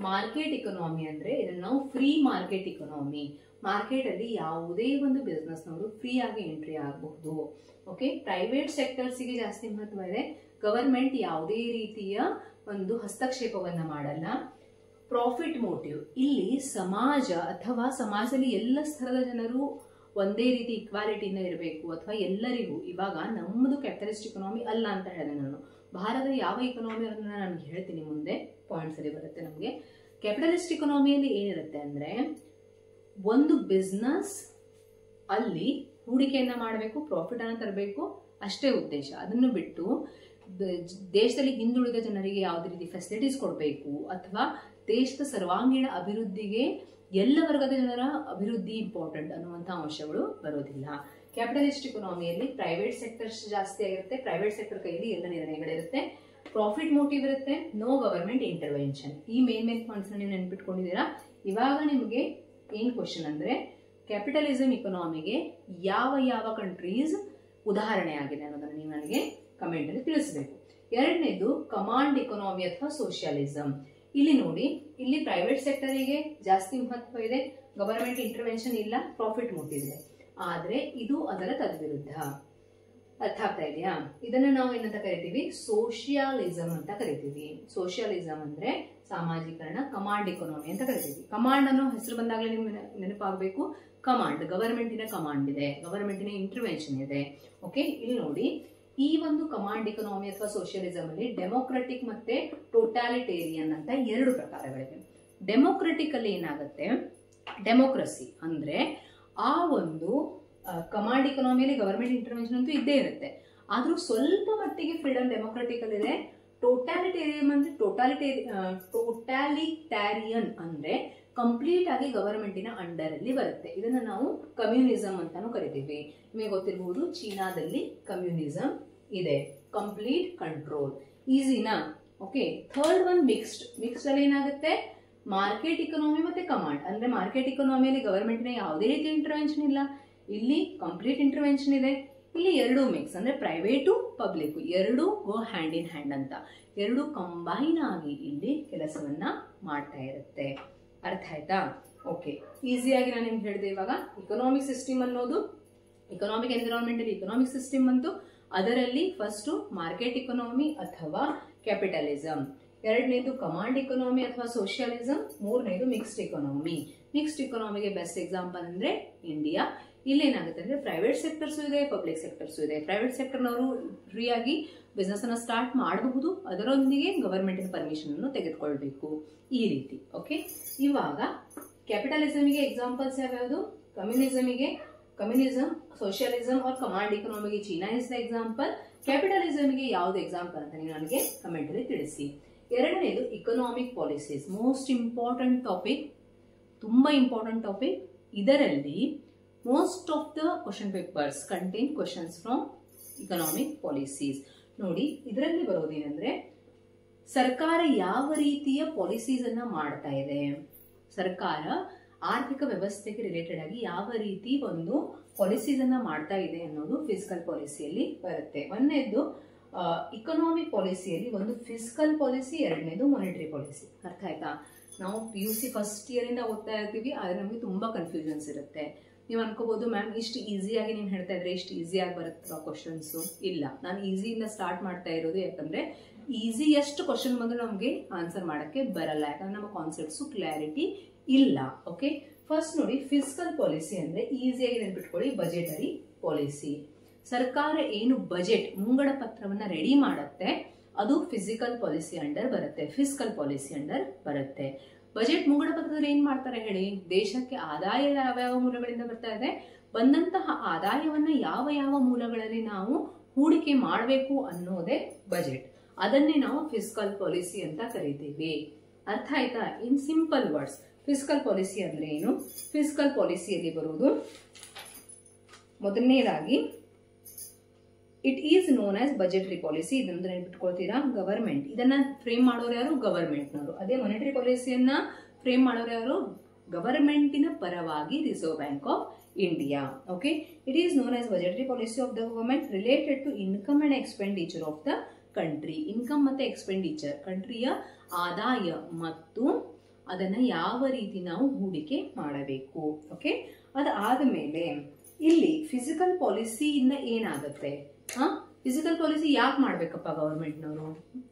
ಮಾರ್ಕೆಟ್ ಇಕನಾಮಿ ಅಂದ್ರೆ ಇದನ್ನ ನಾವು ಫ್ರೀ ಮಾರ್ಕೆಟ್ ಇಕನಾಮಿ. ಮಾರ್ಕೆಟ್ ಅಲ್ಲಿ ಯಾವುದೇ ಒಂದು ಬಿಸ್ನೆಸ್ ನವರು ಫ್ರೀ ಆಗಿ ಎಂಟ್ರಿ ಆಗಬಹುದು. ಓಕೆ, ಪ್ರೈವೇಟ್ ಸೆಕ್ಟರ್ಸ್ಗೆ ಜಾಸ್ತಿ ಮಹತ್ವ ಇದೆ. ಗವರ್ಮೆಂಟ್ ಯಾವುದೇ ರೀತಿಯ ಒಂದು ಹಸ್ತಕ್ಷೇಪವನ್ನ ಮಾಡಲ್ಲ. ಪ್ರಾಫಿಟ್ ಮೋಟಿವ್, ಇಲ್ಲಿ ಸಮಾಜ ಅಥವಾ ಸಮಾಜದಲ್ಲಿ ಎಲ್ಲ ಸ್ತರದ ಜನರು ಒಂದೇ ರೀತಿ ಇಕ್ವಾಲಿಟಿಯಿಂದ ಇರಬೇಕು ಅಥವಾ ಎಲ್ಲರಿಗೂ. ಇವಾಗ ನಮ್ಮದು ಕ್ಯಾಪಿಟಲಿಸ್ಟ್ ಇಕನಾಮಿ ಅಲ್ಲ ಅಂತ ಹೇಳಿದೆ ನಾನು. ಭಾರತ ಯಾವ ಇಕನಾಮಿ ಅನ್ನೋದನ್ನ ನಾನು ಹೇಳ್ತೀನಿ ಮುಂದೆ, ಪಾಯಿಂಟ್ಸ್ ಅಲ್ಲಿ ಬರುತ್ತೆ ನಮಗೆ. ಕ್ಯಾಪಿಟಲಿಸ್ಟ್ ಇಕನಾಮಿಯಲ್ಲಿ ಏನಿರುತ್ತೆ ಅಂದ್ರೆ, ಒಂದು ಬಿಸ್ನೆಸ್ ಅಲ್ಲಿ ಹೂಡಿಕೆಯನ್ನ ಮಾಡಬೇಕು, ಪ್ರಾಫಿಟ್ ಅನ್ನ ತರಬೇಕು, ಅಷ್ಟೇ ಉದ್ದೇಶ. ಅದನ್ನು ಬಿಟ್ಟು ದೇಶದಲ್ಲಿ ಹಿಂದುಳಿದ ಜನರಿಗೆ ಯಾವುದೇ ರೀತಿ ಫೆಸಿಲಿಟೀಸ್ ಕೊಡಬೇಕು ಅಥವಾ ದೇಶದ ಸರ್ವಾಂಗೀಣ ಅಭಿವೃದ್ಧಿಗೆ ಎಲ್ಲ ವರ್ಗದ ಜನರ ಅಭಿವೃದ್ಧಿ ಇಂಪಾರ್ಟೆಂಟ್ ಅನ್ನುವಂಥ ಅಂಶಗಳು ಬರೋದಿಲ್ಲ. ಕ್ಯಾಪಿಟಲಿಸ್ಟ್ ಇಕನಾಮಿಯಲ್ಲಿ ಪ್ರೈವೇಟ್ ಸೆಕ್ಟರ್ಸ್ ಜಾಸ್ತಿ ಆಗಿರುತ್ತೆ, ಪ್ರೈವೇಟ್ ಸೆಕ್ಟರ್ ಕೈಯಲ್ಲಿ ಎಲ್ಲ ನಿರ್ಣಯಗಳಿರುತ್ತೆ, ಪ್ರಾಫಿಟ್ ಮೋಟಿವ್ ಇರುತ್ತೆ, ನೋ ಗವರ್ಮೆಂಟ್ ಇಂಟರ್ವೆನ್ಷನ್. ಈ ಮೇನ್ ಪಾಯಿಂಟ್ಸ್ ನೀವು ನೆನ್ಪಿಟ್ಕೊಂಡಿದ್ದೀರಾ. ಇವಾಗ ನಿಮಗೆ ಏನ್ ಕ್ವಶನ್ ಅಂದ್ರೆ, ಕ್ಯಾಪಿಟಲಿಸಂ ಇಕನಾಮಿಗೆ ಯಾವ ಯಾವ ಕಂಟ್ರೀಸ್ ಉದಾಹರಣೆ ಆಗಿದೆ ಅನ್ನೋದನ್ನ ನೀವು ನನಗೆ ಕಮೆಂಟ್ ಅಲ್ಲಿ ತಿಳಿಸಬೇಕು. ಎರಡನೇದು ಕಮಾಂಡ್ ಇಕೊನಾಮಿ ಅಥವಾ ಸೋಷಿಯಲಿಸಂ. ಇಲ್ಲಿ ನೋಡಿ, ಇಲ್ಲಿ ಪ್ರೈವೇಟ್ ಸೆಕ್ಟರಿಗೆ ಜಾಸ್ತಿ ಮಹತ್ವ ಇದೆ, ಗವರ್ಮೆಂಟ್ ಇಂಟರ್ವೆನ್ಷನ್ ಇಲ್ಲ, ಪ್ರಾಫಿಟ್ ಮೋಟಿವ್ ಇದೆ. ಆದ್ರೆ ಇದು ಅದರ ತದ್ವಿರುದ್ಧ. ಅರ್ಥ ಆಗ್ತಾ ಇದೆಯಾ? ಇದನ್ನ ನಾವು ಏನಂತ ಕರಿತೀವಿ? ಸೋಷಿಯಲಿಸಂ ಅಂತ ಕರಿತೀವಿ. ಸೋಷಿಯಲಿಸಂ ಅಂದ್ರೆ ಸಾಮಾಜೀಕರಣ, ಕಮಾಂಡ್ ಇಕೊನಾಮಿ ಅಂತ ಕರಿತೀವಿ. ಕಮಾಂಡ್ ಅನ್ನೋ ಹೆಸರು ಬಂದಾಗಲೇ ನಿಮ್ಗೆ ನೆನಪಾಗಬೇಕು, ಕಮಾಂಡ್, ಗವರ್ಮೆಂಟಿನ ಕಮಾಂಡ್ ಇದೆ, ಗವರ್ಮೆಂಟಿನ ಇಂಟರ್ವೆನ್ಷನ್ ಇದೆ. ಓಕೆ, ಇಲ್ಲಿ ನೋಡಿ, ಈ ಒಂದು ಕಮಾಂಡ್ ಇಕೊನಾಮಿ ಅಥವಾ ಸೋಷಿಯಲಿಸಂ ಅಲ್ಲಿ ಡೆಮೋಕ್ರೆಟಿಕ್ ಮತ್ತೆ ಟೋಟಾಲಿಟೇರಿಯನ್ ಅಂತ ಎರಡು ಪ್ರಕಾರಗಳಿವೆ. ಡೆಮೋಕ್ರೆಟಿಕ್ ಅಲ್ಲಿ ಏನಾಗುತ್ತೆ, ಡೆಮೋಕ್ರಸಿ ಅಂದ್ರೆ ಆ ಒಂದು ಕಮಾಂಡ್ ಇಕೊನಾಮಿಯಲ್ಲಿ ಗವರ್ಮೆಂಟ್ ಇಂಟರ್ವೆನ್ಷನ್ ಅಂತೂ ಇದ್ದೇ ಇರುತ್ತೆ, ಆದ್ರೂ ಸ್ವಲ್ಪ ಮಟ್ಟಿಗೆ ಫ್ರೀಡಮ್ ಡೆಮೋಕ್ರೆಟಿಕ್ ಅಲ್ಲಿ ಇದೆ. ಟೋಟಾಲಿಟೇರಿಯನ್ ಅಂದ್ರೆ ಟೋಟಾಲಿಟ್ಯಾರಿಯನ್ ಅಂದ್ರೆ ಕಂಪ್ಲೀಟ್ ಆಗಿ ಗವರ್ಮೆಂಟಿನ ಅಂಡರ್ ಅಲ್ಲಿ ಬರುತ್ತೆ. ಇದನ್ನ ನಾವು ಕಮ್ಯುನಿಸಂ ಅಂತಾನು ಕರಿತೀವಿ. ನಿಮಗೆ ಗೊತ್ತಿರಬಹುದು, ಚೀನಾದಲ್ಲಿ ಕಮ್ಯುನಿಸಂ ಇದೆ, ಕಂಪ್ಲೀಟ್ ಕಂಟ್ರೋಲ್. ಈಸಿನಾ? Okay. Third one mixed. Mixed ಅಲ್ಲಿ ಏನಾಗುತ್ತೆ, ಮಾರ್ಕೆಟ್ ಇಕೊನಾಮಿ ಮತ್ತೆ ಕಮಾಂಡ್. ಅಂದ್ರೆ ಮಾರ್ಕೆಟ್ ಇಕೊನಾಮಿಯಲ್ಲಿ ಗವರ್ಮೆಂಟ್ನ ಯಾವುದೇ ರೀತಿ ಇಂಟರ್ವೆನ್ಷನ್ ಇಲ್ಲ, ಇಲ್ಲಿ ಕಂಪ್ಲೀಟ್ ಇಂಟರ್ವೆನ್ಷನ್ ಇದೆ. ಇಲ್ಲಿ ಎರಡು ಮಿಕ್ಸ್ ಅಂದ್ರೆ ಪ್ರೈವೇಟು ಪಬ್ಲಿಕ್ ಎರಡು ಗೋ ಹ್ಯಾಂಡ್ ಇನ್ ಹ್ಯಾಂಡ್ ಅಂತ, ಎರಡು ಕಂಬೈನ್ ಆಗಿ ಇಲ್ಲಿ ಕೆಲಸವನ್ನ ಮಾಡ್ತಾ ಇರುತ್ತೆ. ಅರ್ಥ ಆಯ್ತಾ? ಓಕೆ, ಈಸಿಯಾಗಿ ನಾನು ನಿಮ್ಗೆ ಹೇಳಿದೆ. ಇವಾಗ ಇಕನಾಮಿಕ್ ಸಿಸ್ಟಮ್ ಅನ್ನೋದು, ಇಕನಾಮಿಕ್ ಎನ್ವಿರಾನ್ಮೆಂಟ್ ಅಲ್ಲಿ ಇಕನಾಮಿಕ್ ಸಿಸ್ಟಮ್ ಅಂತು, ಅದರಲ್ಲಿ ಫಸ್ಟ್ ಮಾರ್ಕೆಟ್ ಇಕೊನಾಮಿ ಅಥವಾ ಕ್ಯಾಪಿಟಲಿಸಂ, ಎರಡನೇದು ಕಮಾಂಡ್ ಇಕೊನಾಮಿ ಅಥವಾ ಸೋಷಿಯಲಿಸಂ, ಮೂರನೇದು ಮಿಕ್ಸ್ಡ್ ಇಕೊನಾಮಿ. ಮಿಕ್ಸ್ಡ್ ಇಕೊನಾಮಿಗೆ ಬೆಸ್ಟ್ ಎಕ್ಸಾಂಪಲ್ ಅಂದ್ರೆ ಇಂಡಿಯಾ. ಇಲ್ಲೇನಾಗುತ್ತೆ ಅಂದ್ರೆ ಪ್ರೈವೇಟ್ ಸೆಕ್ಟರ್ಸ್ ಇದೆ, ಪಬ್ಲಿಕ್ ಸೆಕ್ಟರ್ಸ್ ಇದೆ. ಪ್ರೈವೇಟ್ ಸೆಕ್ಟರ್ನವರು ಫ್ರೀ ಆಗಿ ಬಿಸ್ನೆಸ್ ಅನ್ನ ಸ್ಟಾರ್ಟ್ ಮಾಡಬಹುದು, ಅದರೊಂದಿಗೆ ಗವರ್ಮೆಂಟ್ ಪರ್ಮಿಷನ್ ಅನ್ನು ತೆಗೆದುಕೊಳ್ಬೇಕು, ಈ ರೀತಿ. ಓಕೆ, ಇವಾಗ ಕ್ಯಾಪಿಟಲಿಸಮಿಗೆ ಎಕ್ಸಾಂಪಲ್ಸ್ ಯಾವ್ಯಾವುದು? ಕಮ್ಯುನಿಸಂ, ಸೋಷಿಯಲಿಸಂ और ಕಮಾಂಡ್ ಇಕೊನಾಮಿಗೆ ಚೀನಾ ಇಸ್ ದ ಎಕ್ಸಾಂಪಲ್. ಕ್ಯಾಪಿಟಲಿಸಮಿಗೆ ಯಾವ್ದು ಎಕ್ಸಾಂಪಲ್ ಅಂತ ನೀವು ನನಗೆ ಕಮೆಂಟ್ ಅಲ್ಲಿ ತಿಳಿಸಿ. ಎರಡನೇದು economic policies, most important topic, ತುಂಬಾ ಇಂಪಾರ್ಟೆಂಟ್ ಟಾಪಿಕ್. ಇದರಲ್ಲಿ most of the question papers contain questions from economic policies. ನೋಡಿ, ಇದರಲ್ಲಿ ಬರೋದೇನೆಂದ್ರೆ ಸರ್ಕಾರ ಯಾವ ರೀತಿಯ ಪಾಲಿಸೀಸ್ ಅನ್ನ ಮಾಡ್ತಾ ಇದೆ, ಸರ್ಕಾರ ಆರ್ಥಿಕ ವ್ಯವಸ್ಥೆಗೆ ರಿಲೇಟೆಡ್ ಆಗಿ ಯಾವ ರೀತಿ ಒಂದು ಪಾಲಿಸೀಸ್ ಅನ್ನ ಮಾಡ್ತಾ ಇದೆ ಅನ್ನೋದು ಫಿಸ್ಕಲ್ ಪಾಲಿಸಿಯಲ್ಲಿ ಬರುತ್ತೆ. ಒಂದನೇದು ಇಕನಾಮಿಕ್ ಪಾಲಿಸಿಯಲ್ಲಿ ಒಂದು ಫಿಸ್ಕಲ್ ಪಾಲಿಸಿ, ಎರಡನೇದು ಮಾನಿಟರಿ ಪಾಲಿಸಿ. ಅರ್ಥ ಆಯ್ತಾ? ನಾವು PUC ಫಸ್ಟ್ ಇಯರ್ ಇಂದ ಓದ್ತಾ ಇರ್ತೀವಿ, ಆದ್ರೆ ನಮಗೆ ತುಂಬಾ ಕನ್ಫ್ಯೂಷನ್ಸ್ ಇರುತ್ತೆ. ನೀವು ಅನ್ಕೋಬಹುದು, ಮ್ಯಾಮ್ ಇಷ್ಟು ಈಸಿಯಾಗಿ ನೀವು ಹೇಳ್ತಾ ಇದ್ರೆ ಇಷ್ಟು ಈಸಿಯಾಗಿ ಬರುತ್ತಾ ಕ್ವಶನ್ಸ್? ಇಲ್ಲ, ನಾನು ಈಸಿಯಿಂದ ಸ್ಟಾರ್ಟ್ ಮಾಡ್ತಾ ಇರೋದು, ಯಾಕಂದ್ರೆ ಈಸಿಯೆಸ್ಟ್ ಕ್ವಶನ್ ಬಂದ್ರೆ ನಮಗೆ ಆನ್ಸರ್ ಮಾಡಕ್ಕೆ ಬರಲ್ಲ, ಯಾಕಂದ್ರೆ ನಮ್ಮ ಕಾನ್ಸೆಪ್ಟ್ಸ್ ಕ್ಲಾರಿಟಿ ಇಲ್ಲ. ಓಕೆ, ಫಸ್ಟ್ ನೋಡಿ, ಫಿಸ್ಕಲ್ ಪಾಲಿಸಿ ಅಂದ್ರೆ ಈಸಿಯಾಗಿ ನೆನ್ಪಿಟ್ಕೊಳ್ಳಿ, ಬಜೆಟರಿ ಪಾಲಿಸಿ. ಸರ್ಕಾರ ಏನು ಬಜೆಟ್ ಮುಂಗಡ ಪತ್ರವನ್ನ ರೆಡಿ ಮಾಡುತ್ತೆ, ಅದು ಫಿಸಿಕಲ್ ಪಾಲಿಸಿ ಅಂಡರ್ ಬರುತ್ತೆ, ಫಿಸ್ಕಲ್ ಪಾಲಿಸಿ ಅಂಡರ್ ಬರುತ್ತೆ. ಬಜೆಟ್ ಮುಂಗಡ ಪತ್ರದಲ್ಲಿ ಏನ್ ಮಾಡ್ತಾರೆ ಹೇಳಿ? ದೇಶಕ್ಕೆ ಆದಾಯ ಯಾವ ಮೂಲಗಳಿಂದ ಬರ್ತಾ ಇದೆ, ಬಂದಂತಹ ಆದಾಯವನ್ನ ಯಾವ ಯಾವ ಮೂಲಗಳಲ್ಲಿ ನಾವು ಹೂಡಿಕೆ ಮಾಡಬೇಕು ಅನ್ನೋದೇ ಬಜೆಟ್. ಅದನ್ನೇ ನಾವು ಫಿಸ್ಕಲ್ ಪಾಲಿಸಿ ಅಂತ ಕರಿತೀವಿ. ಅರ್ಥ ಆಯ್ತಾ? In simple words, fiscal policy ಅಂದ್ರೆ ಏನು? ಫಿಸ್ಕಲ್ ಪಾಲಿಸಿಯಲ್ಲಿ ಬರುವುದು ಮೊದಲನೇದಾಗಿ it is known as budgetary policy. ಇದನ್ನ ನೆನ್ಪಿಟ್ಕೊಳ್ತೀರಾ? ಗವರ್ಮೆಂಟ್ ಇದನ್ನ ಫ್ರೇಮ್ ಮಾಡೋರು ಯಾರು? ಗವರ್ಮೆಂಟ್ನವರು. ಅದೇ ಮಾನಿಟರಿ ಪಾಲಿಸಿಯನ್ನ ಫ್ರೇಮ್ ಮಾಡೋರು ಯಾರು? ಗವರ್ಮೆಂಟಿನ ಪರವಾಗಿ reserve bank of India. Okay, it is known as budgetary policy of the government related to income and expenditure of the country. Income ಮತ್ತೆ ಎಕ್ಸ್ಪೆಂಡಿಚರ್, ಕಂಟ್ರಿಯ ಆದಾಯ ಮತ್ತು ಅದನ್ನ ಯಾವ ರೀತಿ ನಾವು ಹೂಡಿಕೆ ಮಾಡಬೇಕು. ಓಕೆ, ಅದಾದ ಮೇಲೆ ಇಲ್ಲಿ ಫಿಸಿಕಲ್ ಪಾಲಿಸಿಯಿಂದ ಏನಾಗುತ್ತೆ? ಫಿಸಿಕಲ್ ಪಾಲಿಸಿ ಯಾಕೆ ಮಾಡ್ಬೇಕಪ್ಪ ಗವರ್ಮೆಂಟ್ನವರು?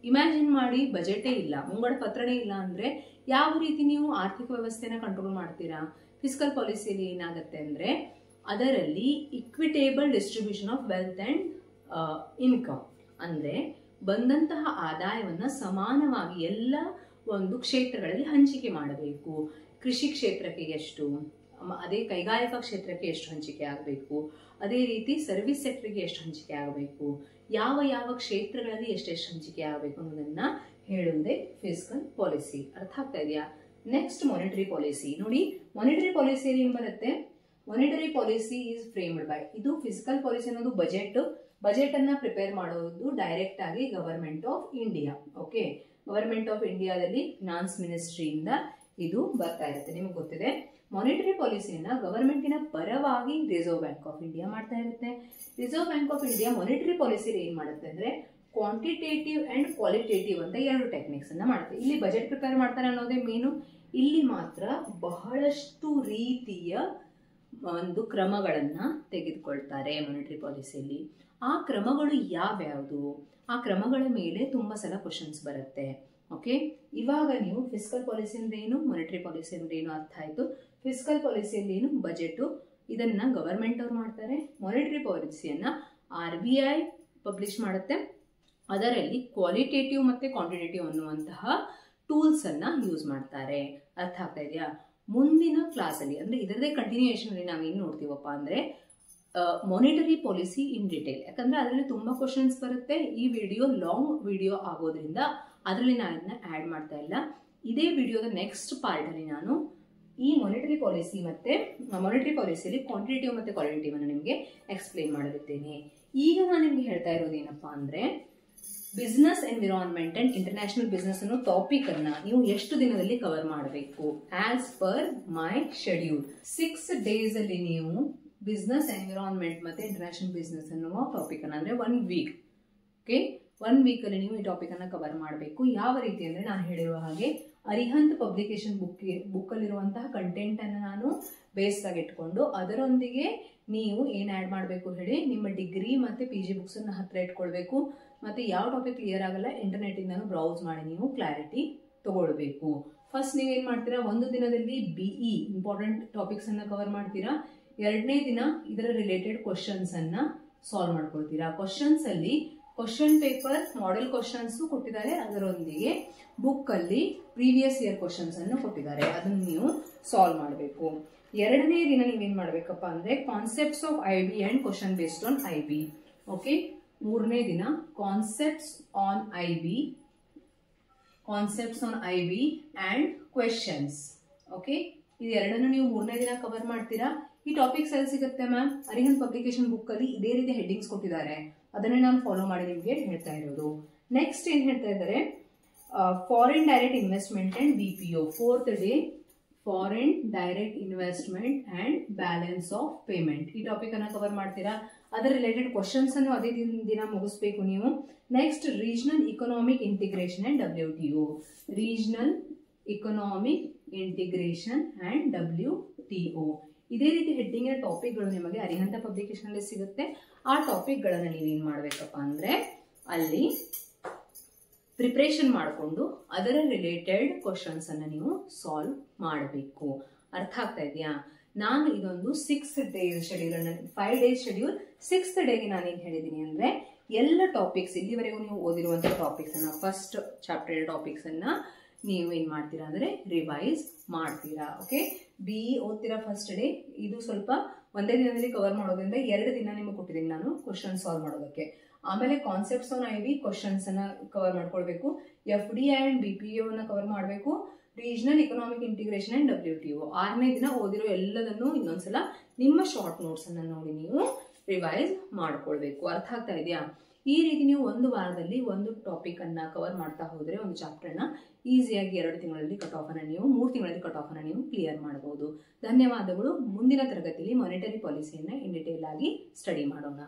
ಇಮ್ಯಾಜಿನ್ ಮಾಡಿ, ಬಜೆಟೇ ಇಲ್ಲ, ಮುಂಗಡ ಪತ್ರನೇ ಇಲ್ಲ ಅಂದ್ರೆ ಯಾವ ರೀತಿ ನೀವು ಆರ್ಥಿಕ ವ್ಯವಸ್ಥೆನ ಕಂಟ್ರೋಲ್ ಮಾಡ್ತೀರಾ? ಫಿಸಿಕಲ್ ಪಾಲಿಸಿಯಲ್ಲಿ ಏನಾಗುತ್ತೆ ಅಂದ್ರೆ ಅದರಲ್ಲಿ equitable distribution of wealth and income, ಅಂದ್ರೆ ಬಂದಂತಹ ಆದಾಯವನ್ನ ಸಮಾನವಾಗಿ ಎಲ್ಲ ಒಂದು ಕ್ಷೇತ್ರಗಳಲ್ಲಿ ಹಂಚಿಕೆ ಮಾಡಬೇಕು. ಕೃಷಿ ಕ್ಷೇತ್ರಕ್ಕೆ ಎಷ್ಟು, ಅದೇ ಕೈಗಾರಿಕಾ ಕ್ಷೇತ್ರಕ್ಕೆ ಎಷ್ಟು ಹಂಚಿಕೆ ಆಗಬೇಕು, ಅದೇ ರೀತಿ ಸರ್ವಿಸ್ ಸೆಕ್ಟರ್ಗೆ ಎಷ್ಟು ಹಂಚಿಕೆ ಆಗಬೇಕು, ಯಾವ ಯಾವ ಕ್ಷೇತ್ರಗಳಲ್ಲಿ ಎಷ್ಟೆಷ್ಟು ಹಂಚಿಕೆ ಆಗಬೇಕು ಅನ್ನೋದನ್ನ ಹೇಳುವುದೇ ಫಿಸ್ಕಲ್ ಪಾಲಿಸಿ. ಅರ್ಥ ಆಗ್ತಾ ಇದೆಯಾ? Next monetary policy. ನೋಡಿ, ಮಾನಿಟರಿ ಪಾಲಿಸಿಯಲ್ಲಿ ಏನ್ ಬರುತ್ತೆ? Monetary policy is framed by, ಇದು ಫಿಸಿಕಲ್ ಪಾಲಿಸಿ ಅನ್ನೋದು ಬಜೆಟ್ ಅನ್ನ ಪ್ರಿಪೇರ್ ಮಾಡೋದು ಡೈರೆಕ್ಟ್ ಆಗಿ government of India. Okay, government of ಇಂಡಿಯಾದಲ್ಲಿ ಫಿನಾನ್ಸ್ ಮಿನಿಸ್ಟ್ರಿಯಿಂದ ಇದು ಬರ್ತಾ ಇರುತ್ತೆ. ನಿಮಗೆ ಗೊತ್ತಿದೆ, ಮಾನಿಟರಿ ಪಾಲಿಸಿಯನ್ನ ಗವರ್ಮೆಂಟಿನ ಪರವಾಗಿ ರಿಸರ್ವ್ ಬ್ಯಾಂಕ್ ಆಫ್ ಇಂಡಿಯಾ ಮಾಡ್ತಾ ಇರುತ್ತೆ. Reserve bank of India monetary policy ಏನ್ ಮಾಡುತ್ತೆ ಅಂದ್ರೆ ಕ್ವಾಂಟಿಟೇಟಿವ್ ಅಂಡ್ ಕ್ವಾಲಿಟೇಟಿವ್ ಅಂತ ಎರಡು ಟೆಕ್ನಿಕ್ಸ್ ಅನ್ನ ಮಾಡ್ತಾರೆ. ಇಲ್ಲಿ ಬಜೆಟ್ ಪ್ರಿಪೇರ್ ಮಾಡ್ತಾರೆ ಅನ್ನೋದೇ ಮೇನು. ಇಲ್ಲಿ ಮಾತ್ರ ಬಹಳಷ್ಟು ರೀತಿಯ ಒಂದು ಕ್ರಮಗಳನ್ನ ತೆಗೆದುಕೊಳ್ತಾರೆ ಮಾನಿಟರಿ ಪಾಲಿಸಿಯಲ್ಲಿ. ಆ ಕ್ರಮಗಳು ಯಾವ್ಯಾವುದು, ಆ ಕ್ರಮಗಳ ಮೇಲೆ ತುಂಬಾ ಸಲ ಕ್ವಶನ್ಸ್ ಬರುತ್ತೆ. ಓಕೆ, ಇವಾಗ ನೀವು ಫಿಸ್ಕಲ್ ಪಾಲಿಸಿ ಅಂದ್ರೆ ಏನು, ಮಾನಿಟರಿ ಪಾಲಿಸಿ ಅಂದ್ರೆ ಏನು ಅರ್ಥ ಆಯ್ತು. ಫಿಸ್ಕಲ್ ಪಾಲಿಸಿಯಲ್ಲಿ ಏನು, ಬಜೆಟ್ ಇದನ್ನ ಗವರ್ಮೆಂಟ್ ಅವ್ರು ಮಾಡ್ತಾರೆ. ಮಾನಿಟರಿ ಪಾಲಿಸಿಯನ್ನ RBI ಪಬ್ಲಿಷ್ ಮಾಡುತ್ತೆ. ಅದರಲ್ಲಿ ಕ್ವಾಲಿಟೇಟಿವ್ ಮತ್ತೆ ಕ್ವಾಂಟಿಟೇಟಿವ್ ಅನ್ನುವಂತಹ ಟೂಲ್ಸ್ ಅನ್ನ ಯೂಸ್ ಮಾಡ್ತಾರೆ. ಅರ್ಥ ಆಗ್ತಾ ಇದೆಯಾ? ಮುಂದಿನ ಕ್ಲಾಸ್ ಅಲ್ಲಿ ಅಂದ್ರೆ ಇದರದೇ ಕಂಟಿನ್ಯೂಯೇಷನ್ ಅಲ್ಲಿ ನಾವೇನ್ ನೋಡ್ತೀವಪ್ಪ ಅಂದ್ರೆ ಮಾನಿಟರಿ ಪಾಲಿಸಿ ಇನ್ ಡಿಟೇಲ್. ಯಾಕಂದ್ರೆ ಅದರಲ್ಲಿ ತುಂಬಾ ಕ್ವಶನ್ಸ್ ಬರುತ್ತೆ. ಈ ವಿಡಿಯೋ ಲಾಂಗ್ ವಿಡಿಯೋ ಆಗೋದ್ರಿಂದ ಅದರಲ್ಲಿ ನಾನು ಅದನ್ನ ಆಡ್ ಮಾಡ್ತಾ ಇಲ್ಲ. ಇದೇ ವಿಡಿಯೋದ ನೆಕ್ಸ್ಟ್ ಪಾರ್ಟ್ ಅಲ್ಲಿ ನಾನು ಈ ಮಾನಿಟರಿ ಪಾಲಿಸಿ ಮತ್ತೆ ಮಾನಿಟರಿ ಪಾಲಿಸಿಯಲ್ಲಿ ಕ್ವಾಂಟಿಟೇಟಿವ್ ಮತ್ತೆ ಕ್ವಾಲಿಟೇಟಿವ್ ಅನ್ನು ನಿಮಗೆ ಎಕ್ಸ್ಪ್ಲೇನ್ ಮಾಡಲಿದ್ದೇನೆ. ಈಗ ನಾನು ನಿಮ್ಗೆ ಹೇಳ್ತಾ ಇರೋದು ಏನಪ್ಪಾ ಅಂದ್ರೆ business environment and international business ಅನ್ನೋ ಟಾಪಿಕ್ ಅನ್ನ ನೀವು ಎಷ್ಟು ದಿನದಲ್ಲಿ ಕವರ್ ಮಾಡಬೇಕು. As per my schedule 6 days ಅಲ್ಲಿ ನೀವು ಬಿಸ್ನೆಸ್ ಎನ್ವಿರಾನ್ಮೆಂಟ್ ಮತ್ತೆ ಇಂಟರ್ನ್ಯಾಷನಲ್ ಬಿಸ್ನೆಸ್ ಅನ್ನುವ ಟಾಪಿಕ್ ಅನ್ನ ಅಂದ್ರೆ 1 week. ಓಕೆ, 1 week ಅಲ್ಲಿ ನೀವು ಈ ಟಾಪಿಕ್ ಅನ್ನ ಕವರ್ ಮಾಡಬೇಕು. ಯಾವ ರೀತಿ ಅಂದ್ರೆ ನಾನು ಹೇಳಿರುವ ಹಾಗೆ ಅರಿಹಂತ್ ಪಬ್ಲಿಕೇಶನ್ ಬುಕ್ ಅಲ್ಲಿರುವಂತಹ ಕಂಟೆಂಟ್ ಅನ್ನ ನಾನು ಬೇಸ್ಡ್ ಆಗಿ ಇಟ್ಕೊಂಡು ಅದರೊಂದಿಗೆ ನೀವು ಏನ್ ಆಡ್ ಮಾಡಬೇಕು ಹೇಳಿ, ನಿಮ್ಮ ಡಿಗ್ರಿ ಮತ್ತೆ PG ಬುಕ್ಸ್ ಅನ್ನ ಹತ್ರ ಇಟ್ಕೊಳ್ಬೇಕು. ಮತ್ತೆ ಯಾವ ಟಾಪಿಕ್ ಕ್ಲಿಯರ್ ಆಗಲ್ಲ ಇಂಟರ್ನೆಟ್ ಇಂದಾನು ಬ್ರೌಸ್ ಮಾಡಿ ನೀವು ಕ್ಲಾರಿಟಿ ತಗೊಳ್ಬೇಕು. ಫಸ್ಟ್ ನೀವೇನ್ ಮಾಡ್ತೀರಾ, ಒಂದು ದಿನದಲ್ಲಿ BE ಇಂಪಾರ್ಟೆಂಟ್ ಟಾಪಿಕ್ಸ್ ಅನ್ನ ಕವರ್ ಮಾಡ್ತೀರಾ. 2ನೇ ದಿನ ಇದರ ರಿಲೇಟೆಡ್ ಕ್ವಶನ್ಸ್ ಅನ್ನ ಸಾಲ್ವ್ ಮಾಡ್ಕೊಳ್ತೀರಾ. ಕ್ವಶನ್ಸ್ ಅಲ್ಲಿ ಕ್ವಶನ್ ಪೇಪರ್ ಮಾಡೆಲ್ ಕ್ವಶನ್ಸ್ ಕೊಟ್ಟಿದ್ದಾರೆ, ಅದರೊಂದಿಗೆ ಬುಕ್ ಅಲ್ಲಿ ಪ್ರೀವಿಯಸ್ ಇಯರ್ ಕ್ವಶನ್ಸ್ ಅನ್ನು ಕೊಟ್ಟಿದ್ದಾರೆ, ಅದನ್ನು ನೀವು ಸಾಲ್ವ್ ಮಾಡಬೇಕು. 2ನೇ ದಿನ ನೀವೇನ್ ಮಾಡ್ಬೇಕಪ್ಪ ಅಂದ್ರೆ concepts of IB and question based on IB. Okay, 3ನೇ ದಿನ concepts on IB and questions. Okay, ಇದು ಎರಡನ್ನು ನೀವು 3ನೇ ದಿನ ಕವರ್ ಮಾಡ್ತೀರಾ. ಈ ಟಾಪಿಕ್ಸ್ ಎಲ್ಲಿ ಸಿಗುತ್ತೆ ಮ್ಯಾಮ್? ಅರಿಹಂತ್ ಪಬ್ಲಿಕೇಶನ್ ಬುಕ್ ಅಲ್ಲಿ ಇದೇ ರೀತಿ ಹೆಡ್ಡಿಂಗ್ಸ್ ಕೊಟ್ಟಿದ್ದಾರೆ, ಅದನ್ನೇ ನಾನು ಫಾಲೋ ಮಾಡಿ ನಿಮಗೆ ಹೇಳ್ತಾ ಇರೋದು. ನೆಕ್ಸ್ಟ್ ಏನ್ ಹೇಳ್ತಾ ಇದ್ದಾರೆ, foreign direct investment and BPO. 4th day foreign direct investment and balance of payment. ಈ ಟಾಪಿಕ್ ಅನ್ನ ಕವರ್ ಮಾಡ್ತೀರಾ. ಅದರ ರಿಲೇಟೆಡ್ ಕ್ವಶನ್ಸ್ ಅನ್ನು ಅದೇ ದಿನ ಮುಗಿಸ್ಬೇಕು ನೀವು. Next regional economic integration and WTO. Regional economic integration and WTO. ಇದೇ ರೀತಿ ಹೆಡ್ಡಿಂಗ್ ಟಾಪಿಕ್ ಗಳು ನಿಮಗೆ ಅರಿಹಂತ ಪಬ್ಲಿಕೇಶನ್ ಅಲ್ಲಿ ಸಿಗುತ್ತೆ. ಆ ಟಾಪಿಕ್ ಗಳನ್ನ ನೀವೇನ್ ಮಾಡ್ಬೇಕಪ್ಪ ಅಂದ್ರೆ ಅಲ್ಲಿ ಪ್ರಿಪರೇಷನ್ ಮಾಡಿಕೊಂಡು ಅದರ ರಿಲೇಟೆಡ್ ಕ್ವಶನ್ಸ್ ಅನ್ನ ನೀವು ಸಾಲ್ವ್ ಮಾಡಬೇಕು. ಅರ್ಥ ಆಗ್ತಾ ಇದೆಯಾ? ನಾನು ಇದೊಂದು 6 days ಶೆಡ್ಯೂಲ್ ಅನ್ನ 5 days ಶೆಡ್ಯೂಲ್ 6th ಡೇಗೆ ನಾನೇನ್ ಹೇಳಿದೀನಿ ಅಂದ್ರೆ ಎಲ್ಲ ಟಾಪಿಕ್ಸ್ ಇಲ್ಲಿವರೆಗೂ ನೀವು ಓದಿರುವಂತಹ ಟಾಪಿಕ್ಸ್ ಅನ್ನ ಫಸ್ಟ್ ಚಾಪ್ಟರ್ ಟಾಪಿಕ್ಸ್ ಅನ್ನ ನೀವು ಏನ್ ಮಾಡ್ತೀರಾ ಅಂದ್ರೆ ರಿವೈಸ್ ಮಾಡ್ತೀರಾ. ಓಕೆ, BE ಓದ್ತೀರಾ ಫಸ್ಟ್ ಡೇ. ಇದು ಸ್ವಲ್ಪ ಒಂದೇ ದಿನದಲ್ಲಿ ಕವರ್ ಮಾಡೋದ್ರಿಂದ 2 ದಿನ ನಿಮಗೆ ಕೊಟ್ಟಿದ್ದೀನಿ ನಾನು ಕ್ವಶನ್ ಸಾಲ್ವ್ ಮಾಡೋದಕ್ಕೆ. ಆಮೇಲೆ ಕಾನ್ಸೆಪ್ಟ್ಸ್ ಆನ್ IB ಕ್ವಶನ್ಸ್ ಅನ್ನ ಕವರ್ ಮಾಡ್ಕೊಳ್ಬೇಕು. FDI ಅಂಡ್ BPO ಅನ್ನ ಕವರ್ ಮಾಡಬೇಕು. Regional economic integration and WTO. 6ನೇ ದಿನ ಓದಿರೋ ಎಲ್ಲದನ್ನು ಇನ್ನೊಂದ್ಸಲ ನಿಮ್ಮ ಶಾರ್ಟ್ ನೋಟ್ಸ್ ಅನ್ನ ನೋಡಿ ನೀವು ರಿವೈಸ್ ಮಾಡ್ಕೊಳ್ಬೇಕು. ಅರ್ಥ ಆಗ್ತಾ ಇದೆಯಾ? ಈ ರೀತಿ ನೀವು ಒಂದು ವಾರದಲ್ಲಿ ಒಂದು ಟಾಪಿಕ್ ಅನ್ನ ಕವರ್ ಮಾಡ್ತಾ ಹೋದ್ರೆ ಒಂದು ಚಾಪ್ಟರ್ ನ ಈಸಿಯಾಗಿ 2 ತಿಂಗಳಲ್ಲಿ ಕಟ್ ಆಫ್ ಅನ್ನ ನೀವು 3 ತಿಂಗಳಲ್ಲಿ ಕಟ್ ಆಫ್ ಅನ್ನ ನೀವು ಕ್ಲಿಯರ್ ಮಾಡಬಹುದು. ಧನ್ಯವಾದಗಳು. ಮುಂದಿನ ತರಗತಿಯಲ್ಲಿ ಮಾನಿಟರಿ ಪಾಲಿಸಿಯನ್ನ ಇನ್ ಡಿಟೇಲ್ ಆಗಿ ಸ್ಟಡಿ ಮಾಡೋಣ.